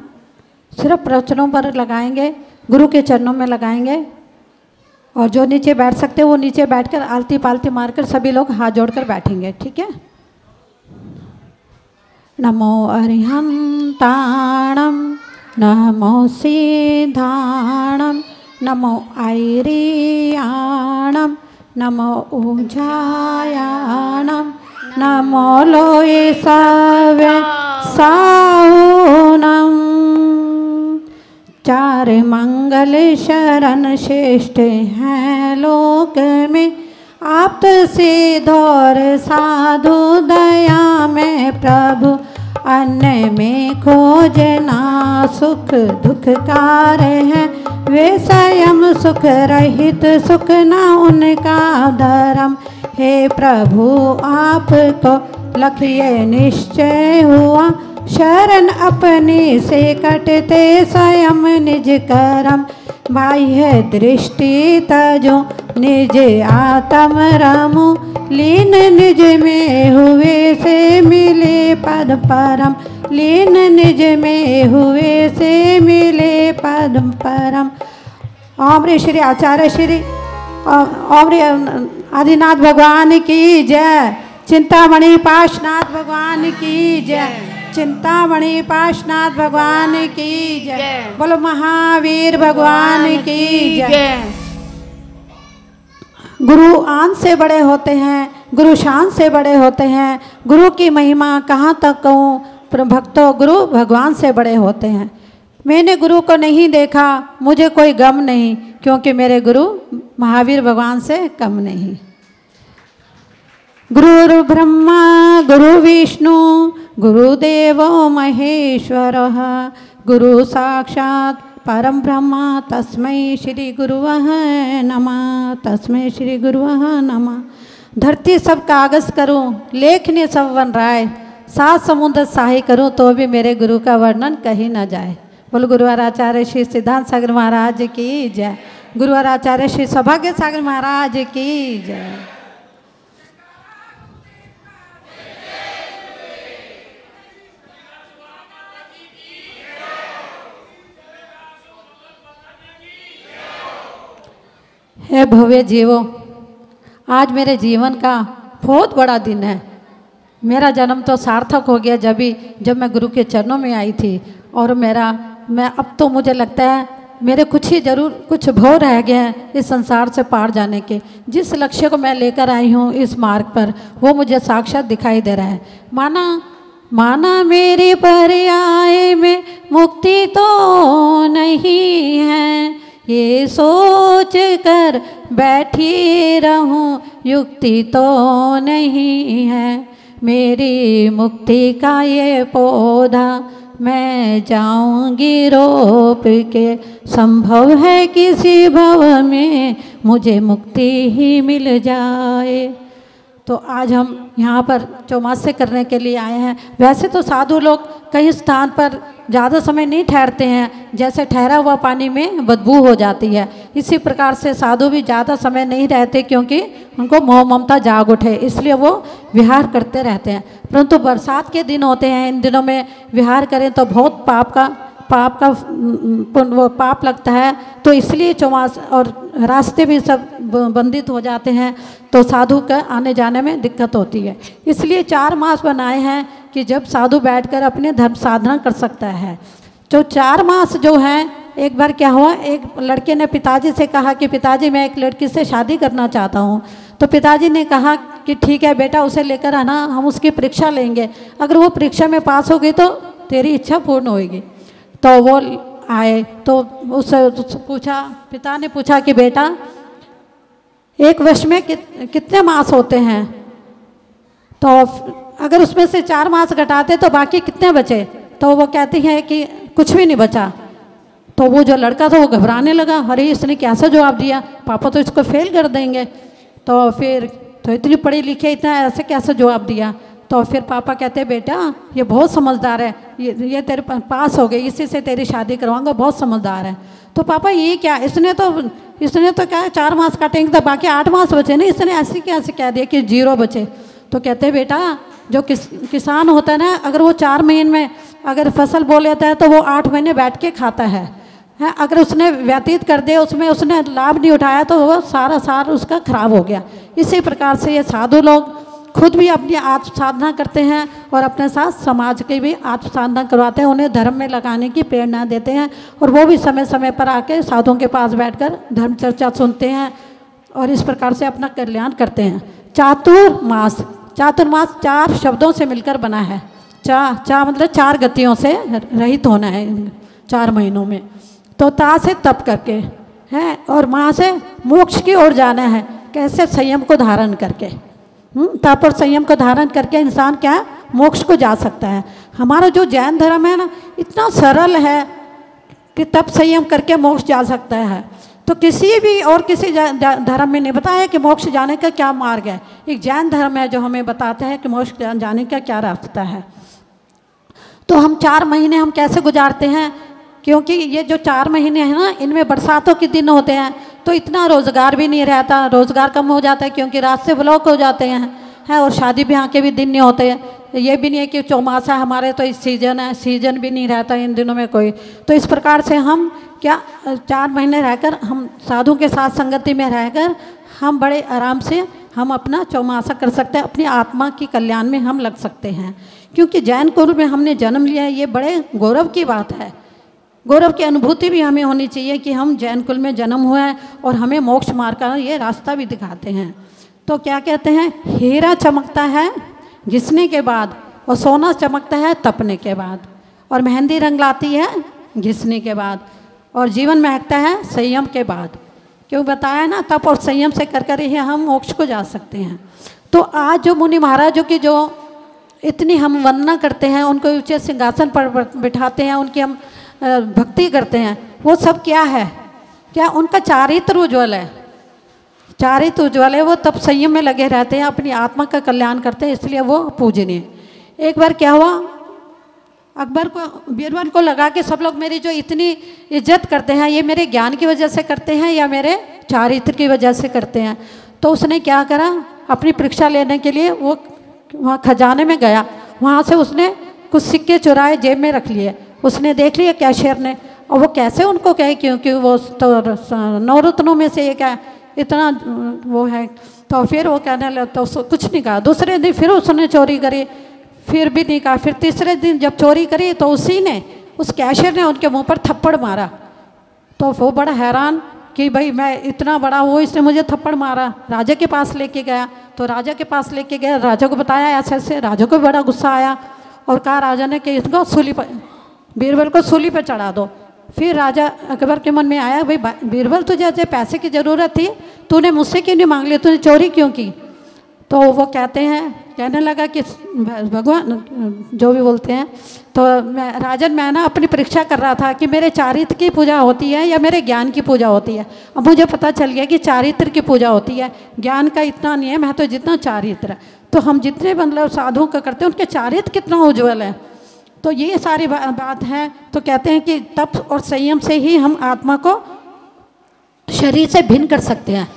सिर्फ प्रवचनों पर लगाएंगे, गुरु के चरणों में लगाएंगे। और जो नीचे बैठ सकते हैं वो नीचे बैठकर आलती पालती मारकर सभी लोग हाथ जोड़कर बैठेंगे, ठीक है। नमो अरिहंताणम, नमो सिद्धाणम, नमो ऐरियाणम, नमो ऊजायाणम, नमो लोये सव्य साहुनम। 4 मंगल शरण श्रेष्ठ हैं लोक में, आप्त सिद्ध और साधु दया में प्रभु। अन्न में खोजना सुख दुखकार है, वे स्वयं सुख रहित सुख न उनका धर्म। हे प्रभु आपको लखिए निश्चय हुआ, शरण अपने से कटते स्वयं निज कर्म। बाह्य दृष्टि तजो निज आत्म रमु, लीन निज में हुए से मिले पद परम। लीन निज में हुए से मिले पद परम। ओम श्री आचार्य श्री ओम आदिनाथ भगवान की जय। चिंतामणि पाशनाथ भगवान की जय। चिंतामणि पाशनाथ भगवान की जय। बोलो महावीर भगवान की जय। गुरु आन से बड़े होते हैं, गुरु शान से बड़े होते हैं। गुरु की महिमा कहाँ तक कहूँ, भक्तों गुरु भगवान से बड़े होते हैं। मैंने गुरु को नहीं देखा, मुझे कोई गम नहीं, क्योंकि मेरे गुरु महावीर भगवान से कम नहीं। गुरु ब्रह्मा गुरु विष्णु गुरुदेवो महेश्वरः, गुरु साक्षात् परम ब्रह्म तस्मै श्री गुरुवः नमः। तस्मै श्री गुरुवः नमः। धरती सब कागज करूं, लेखनी सब वन राय, 7 समुद्र साही करूं तो भी मेरे गुरु का वर्णन कहीं न जाए। बोलो गुरुवार आचार्य श्री सिद्धांत सागर महाराज की जय। गुरुवार आचार्य श्री सौभाग्य सागर महाराज की जय। हे भव्य जीवो, आज मेरे जीवन का बहुत बड़ा दिन है। मेरा जन्म तो सार्थक हो गया जब मैं गुरु के चरणों में आई थी। और मैं अब तो मुझे लगता है मेरे कुछ भव रह गए हैं इस संसार से पार जाने के। जिस लक्ष्य को मैं लेकर आई हूँ इस मार्ग पर, वो मुझे साक्षात दिखाई दे रहा है। माना मेरे पर्याय में मुक्ति तो नहीं है, ये सोच कर बैठी रहूं युक्ति तो नहीं है। मेरी मुक्ति का ये पौधा मैं जाऊंगी रोप के, संभव है किसी भव में मुझे मुक्ति ही मिल जाए। तो आज हम यहाँ पर चौमासे करने के लिए आए हैं। वैसे तो साधु लोग कई स्थान पर ज़्यादा समय नहीं ठहरते हैं, जैसे ठहरा हुआ पानी में बदबू हो जाती है, इसी प्रकार से साधु भी ज़्यादा समय नहीं रहते, क्योंकि उनको मोह ममता जाग उठे, इसलिए वो विहार करते रहते हैं। परंतु बरसात के दिन होते हैं, इन दिनों में विहार करें तो बहुत पाप लगता है। तो इसलिए चौमास और रास्ते भी सब बंदित हो जाते हैं, तो साधु का आने जाने में दिक्कत होती है। इसलिए 4 मास बनाए हैं कि जब साधु बैठकर अपने धर्म साधना कर सकता है। जो 4 मास जो हैं, एक बार क्या हुआ, एक लड़के ने पिताजी से कहा कि पिताजी मैं एक लड़की से शादी करना चाहता हूँ। तो पिताजी ने कहा कि ठीक है बेटा, उसे लेकर आना, हम उसकी परीक्षा लेंगे, अगर वो परीक्षा में पास हो गई तो तेरी इच्छा पूर्ण होगी। तो वो आए तो उससे पूछा, पिता ने पूछा कि बेटा एक वर्ष में कितने मास होते हैं, तो अगर उसमें से 4 मास घटाते तो बाकी कितने बचे। तो वो कहती है कि कुछ भी नहीं बचा। तो वो जो लड़का था वो घबराने लगा, अरे इसने कैसा जवाब दिया, पापा तो इसको फेल कर देंगे। तो फिर तो इतनी पढ़ी लिखी, इतना ऐसे कैसे जवाब दिया। तो फिर पापा कहते हैं बेटा ये बहुत समझदार है, ये तेरे पास हो गई, इसी से तेरी शादी करवाऊंगा, बहुत समझदार है। तो पापा ये क्या, इसने तो क्या 4 मास काटेंगे तो बाकी 8 मास बचे ना, इसने ऐसे कैसे कह दिया कि 0 बचे। तो कहते हैं बेटा जो किसान होता है ना, अगर वो 4 महीने में अगर फसल बो लेता है तो वो 8 महीने बैठ के खाता है। अगर उसने व्यतीत कर दिया, उसमें उसने लाभ नहीं उठाया तो वो सारा साल उसका खराब हो गया। इसी प्रकार से ये साधु लोग खुद भी अपनी आत्म साधना करते हैं और अपने साथ समाज की भी आत्म साधना करवाते हैं, उन्हें धर्म में लगाने की प्रेरणा देते हैं। और वो भी समय समय पर आके साधुओं के पास बैठकर धर्म चर्चा सुनते हैं और इस प्रकार से अपना कल्याण करते हैं। चातुर्मास 4 शब्दों से मिलकर बना है। चा मतलब 4 गतियों से रहित होना है 4 महीनों में। तो ता से तप करके है और माँ से मोक्ष की ओर जाना है। कैसे, संयम को धारण करके, तप और संयम को धारण करके इंसान क्या मोक्ष को जा सकता है। हमारा जो जैन धर्म है ना, इतना सरल है कि तप संयम करके मोक्ष जा सकता है। तो किसी भी और किसी धर्म में नहीं बताया कि मोक्ष जाने का क्या मार्ग है। एक जैन धर्म है जो हमें बताता है कि मोक्ष जाने का क्या रास्ता है। तो हम 4 महीने हम कैसे गुजारते हैं, क्योंकि ये जो 4 महीने हैं ना, इनमें बरसातों के दिन होते हैं, तो इतना रोज़गार भी नहीं रहता, रोज़गार कम हो जाता है क्योंकि रास्ते ब्लॉक हो जाते हैं और शादी ब्याह के भी दिन नहीं होते हैं। ये भी नहीं है कि चौमासा हमारे तो इस सीजन है, सीजन भी नहीं रहता इन दिनों में कोई। तो इस प्रकार से हम क्या 4 महीने रहकर, हम साधु के साथ संगति में रहकर हम बड़े आराम से हम अपना चौमासा कर सकते हैं, अपनी आत्मा की कल्याण में हम लग सकते हैं। क्योंकि जैन कुल में हमने जन्म लिया है, ये बड़े गौरव की बात है। गौरव की अनुभूति भी हमें होनी चाहिए कि हम जैन कुल में जन्म हुए हैं और हमें मोक्ष मार्ग का ये रास्ता भी दिखाते हैं। तो क्या कहते हैं, हीरा चमकता है घिसने के बाद और सोना चमकता है तपने के बाद, और मेहंदी रंग लाती है घिसने के बाद, और जीवन महकता है संयम के बाद। क्यों बताया ना, तप और संयम से कर ही हम मोक्ष को जा सकते हैं। तो आज जो मुनि महाराजों की जो इतनी हम वंदना करते हैं, उनको ऊंचे सिंहासन पर बिठाते हैं, उनकी हम भक्ति करते हैं, वो सब क्या है, क्या उनका चारित्र उज्ज्वल है। चारित्र उज्ज्वल है, वो तब संयम में लगे रहते हैं, अपनी आत्मा का कल्याण करते हैं, इसलिए वो पूजनीय। एक बार क्या हुआ, अकबर को, बीरबल को लगा कि सब लोग मेरी जो इतनी इज्जत करते हैं, ये मेरे ज्ञान की वजह से करते हैं या मेरे चारित्र की वजह से करते हैं। तो उसने क्या करा, अपनी परीक्षा लेने के लिए वो वहाँ खजाने में गया, वहाँ से उसने कुछ सिक्के चुराए, जेब में रख लिए। उसने देख लिया कैशियर ने, और वो कैसे उनको कहे, क्योंकि वो तो 9 रत्नों में से एक है, इतना वो है तो फिर वो कहने लगा, तो कुछ नहीं कहा। दूसरे दिन फिर उसने चोरी करी, फिर भी नहीं कहा। फिर तीसरे दिन जब चोरी करी तो उसी ने, उस कैशियर ने उनके मुंह पर थप्पड़ मारा। तो वो बड़ा हैरान कि भाई मैं इतना बड़ा हूँ, इसने मुझे थप्पड़ मारा। राजा के पास लेके गया, तो राजा के पास लेके गया, राजा को बताया ऐसे ऐसे। राजा को बड़ा गुस्सा आया और कहा राजा ने कि इसको सूली पर, बीरबल को सूली पर चढ़ा दो। फिर राजा अकबर के मन में आया, भाई बीरबल तुझे पैसे की ज़रूरत थी, तूने मुझसे क्यों नहीं मांग लिया, तूने चोरी क्यों की? तो वो कहने लगा कि भगवान जो भी बोलते हैं, तो मैं ना अपनी परीक्षा कर रहा था कि मेरे चारित्र की पूजा होती है या मेरे ज्ञान की पूजा होती है। अब मुझे पता चल गया कि चारित्र की पूजा होती है, ज्ञान का इतना नहीं है महत्व जितना चारित्र है। तो हम जितने मतलब साधुओं का करते हैं उनके चारित्र कितना उज्ज्वल है। तो ये सारी बात है। तो कहते हैं कि तप और संयम से ही हम आत्मा को शरीर से भिन्न कर सकते हैं।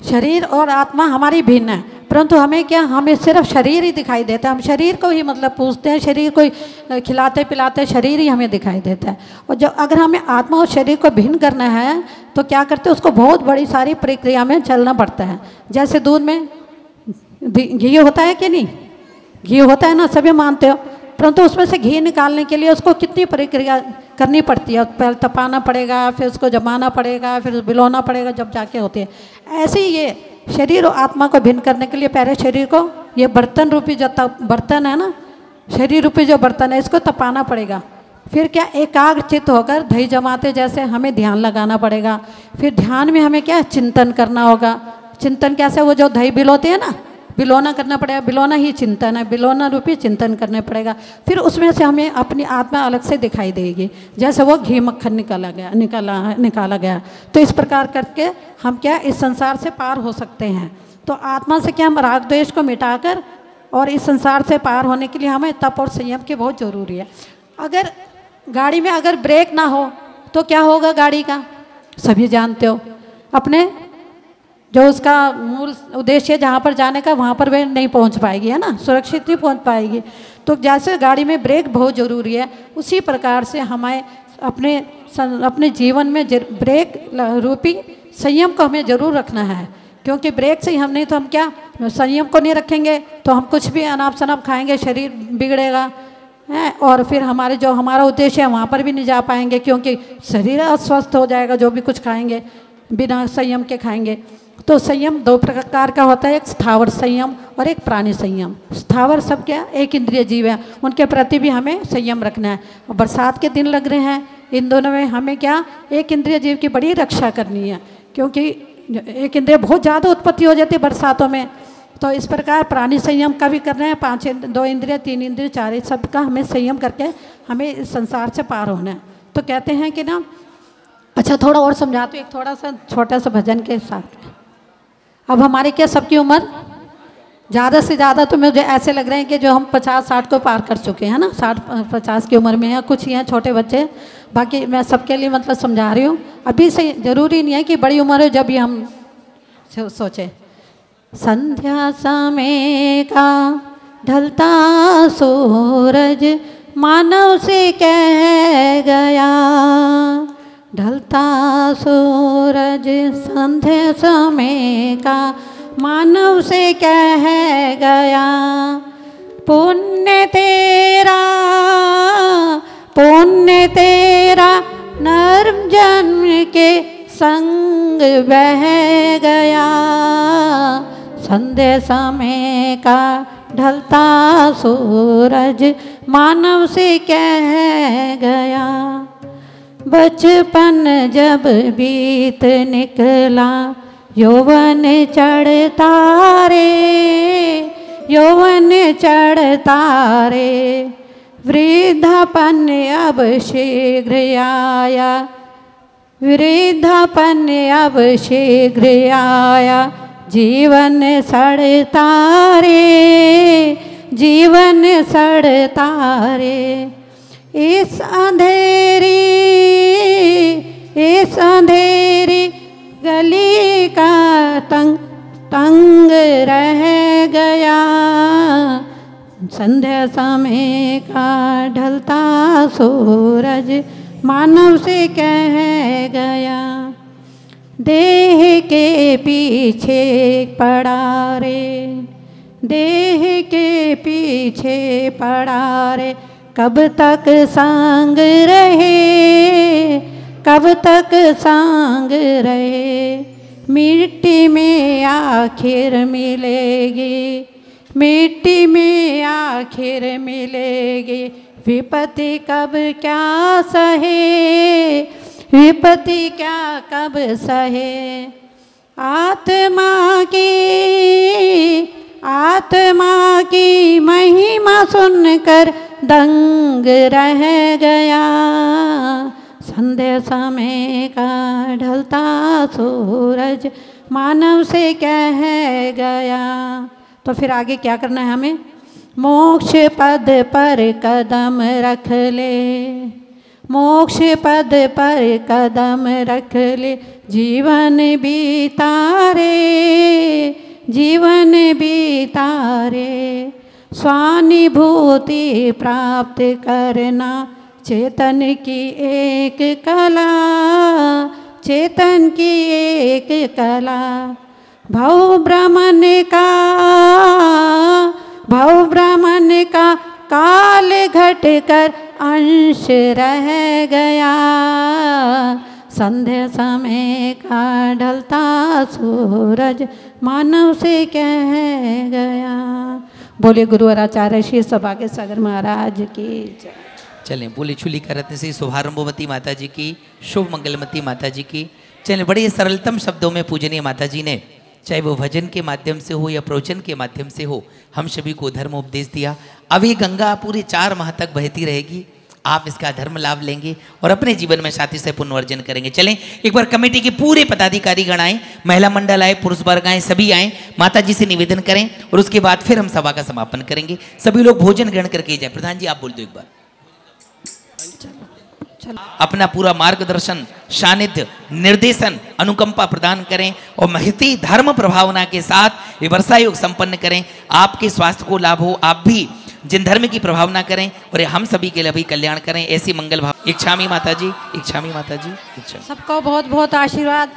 शरीर और आत्मा हमारी भिन्न है, परंतु हमें क्या, हमें सिर्फ शरीर ही दिखाई देता है। हम शरीर को ही मतलब पूजते हैं, शरीर को खिलाते पिलाते शरीर ही हमें दिखाई देता है। और जब अगर हमें आत्मा और शरीर को भिन्न करना है तो क्या करते हैं, उसको बहुत बड़ी सारी प्रक्रिया में चलना पड़ता है। जैसे दूध में घी होता है कि नहीं, घी होता है ना, सभी मानते हो, परंतु उसमें से घी निकालने के लिए उसको कितनी प्रक्रिया करनी पड़ती है। पहले तपाना पड़ेगा, फिर उसको जमाना पड़ेगा, फिर बिलोना पड़ेगा, जब जाके होती है। ऐसे ही ये शरीर और आत्मा को भिन्न करने के लिए पहले शरीर को, ये बर्तन रूपी जो बर्तन है ना, शरीर रूपी जो बर्तन है, इसको तपाना पड़ेगा। फिर क्या, एकाग्रचित्त होकर दही जमाते जैसे हमें ध्यान लगाना पड़ेगा। फिर ध्यान में हमें क्या, चिंतन करना होगा। चिंतन कैसे, वो जो दही बिलोते हैं ना, बिलोना करना पड़ेगा, बिलोना ही चिंतन है, बिलोना रूपी चिंतन करना पड़ेगा। फिर उसमें से हमें अपनी आत्मा अलग से दिखाई देगी, जैसे वो घी मक्खन निकाला गया। तो इस प्रकार करके हम क्या, इस संसार से पार हो सकते हैं। तो आत्मा से क्या, हम राग द्वेष को मिटाकर, और इस संसार से पार होने के लिए हमें तप और संयम की बहुत ज़रूरी है। अगर गाड़ी में अगर ब्रेक ना हो तो क्या होगा गाड़ी का, सभी जानते हो। अपने जो उसका मूल उद्देश्य जहाँ पर जाने का, वहाँ पर वे नहीं पहुँच पाएगी, है ना, सुरक्षित नहीं पहुँच पाएगी। तो जैसे गाड़ी में ब्रेक बहुत ज़रूरी है, उसी प्रकार से हमें अपने जीवन में ब्रेक रूपी संयम को हमें ज़रूर रखना है। क्योंकि ब्रेक से ही हम नहीं, तो हम क्या, संयम को नहीं रखेंगे तो हम कुछ भी अनाप शनाप खाएंगे, शरीर बिगड़ेगा है, और फिर हमारा उद्देश्य है वहाँ पर भी नहीं जा पाएंगे, क्योंकि शरीर अस्वस्थ हो जाएगा जो भी कुछ खाएंगे, बिना संयम के खाएंगे। तो संयम दो प्रकार का होता है, एक स्थावर संयम और एक प्राणी संयम। स्थावर सब क्या, एक इंद्रिय जीव है, उनके प्रति भी हमें संयम रखना है। और बरसात के दिन लग रहे हैं, इन दोनों में हमें क्या, एक इंद्रिय जीव की बड़ी रक्षा करनी है, क्योंकि एक इंद्रिय बहुत ज़्यादा उत्पत्ति हो जाती है बरसातों में। तो इस प्रकार प्राणी संयम का भी करना है, 2 इंद्रिय 3 इंद्रिय 4 सब का हमें संयम करके हमें इस संसार से पार होना है। तो कहते हैं कि ना, अच्छा थोड़ा और समझाते, एक थोड़ा सा छोटा सा भजन के साथ। अब हमारी क्या, सबकी उम्र ज़्यादा से ज़्यादा तो मुझे ऐसे लग रहे हैं कि जो हम 50-60 को पार कर चुके हैं ना, 60-50 की उम्र में है। कुछ ही हैं छोटे बच्चे, बाकी मैं सबके लिए मतलब समझा रही हूँ। अभी से ज़रूरी नहीं है कि बड़ी उम्र हो जब भी हम सोचें। संध्या समय का ढलता सूरज मानव से कह गया, ढलता सूरज संध्या समय का मानव से कह गया, पुण्य तेरा नर्म जन्म के संग बह गया, संध्या समय का ढलता सूरज मानव से कह गया। बचपन जब बीत निकला यौवन चढ़ता रे, वृद्धापन अब शीघ्र आया, जीवन सड़ता रे, इस अंधेरी गली का तंग रह गया, संध्या समय का ढलता सूरज मानव से कह गया। देह के पीछे पड़ा रे, देह के पीछे पड़ा रे, कब तक संग रहे, कब तक संग रहे, मिट्टी में आखिर मिलेगी, मिट्टी में आखिर मिलेगी, विपत्ति कब क्या सहे, विपत्ति क्या कब सहे, आत्मा की महिमा सुनकर दंग रह गया, संध्या समय का ढलता सूरज मानव से कह गया। तो फिर आगे क्या करना है हमें? मोक्ष पद पर कदम रख ले, मोक्ष पद पर कदम रख ले, जीवन बीता रे, जीवन बीता रे, स्वानुभूति प्राप्त करना चेतन की एक कला, चेतन की एक कला, भव ब्रह्मन का काल घट कर अंश रह गया, संध्या समय का ढलता सूरज मानव से कह गया। बोले गुरुवर आचार्य श्री सौभाग्य सागर महाराज की जय। चलें, बोले चुली का रत्न से शुभारंभवती माता जी की, शुभ मंगलमती माता जी की। चलें, बड़े सरलतम शब्दों में पूजनीय माता जी ने, चाहे वो भजन के माध्यम से हो या प्रवचन के माध्यम से हो, हम सभी को धर्म उपदेश दिया। अब ये गंगा पूरे 4 माह तक बहती रहेगी, आप इसका धर्म लाभ लेंगे और अपने जीवन में साथी से पुनर्जन करेंगे। चलें, एक बार कमेटी के पूरे पदाधिकारी गण आए, महिला मंडल आए, पुरुष वर्ग आए, सभी आए, माता जी से निवेदन करें और उसके बाद फिर हम सभा का समापन करेंगे। सभी लोग भोजन ग्रहण करके जाए। प्रधान जी आप बोल दो एक बार। अपना पूरा मार्गदर्शन, सानिध्य, निर्देशन, अनुकंपा प्रदान करें और महती धर्म प्रभावना के साथ ये वर्षा योग संपन्न करें। आपके स्वास्थ्य को लाभ हो, आप भी जिन धर्म की प्रभावना करें और हम सभी के लिए भी कल्याण करें, ऐसी मंगल भाव। इच्छामी माता जी, इच्छामी माता जी, इच्छा। सबको बहुत बहुत आशीर्वाद।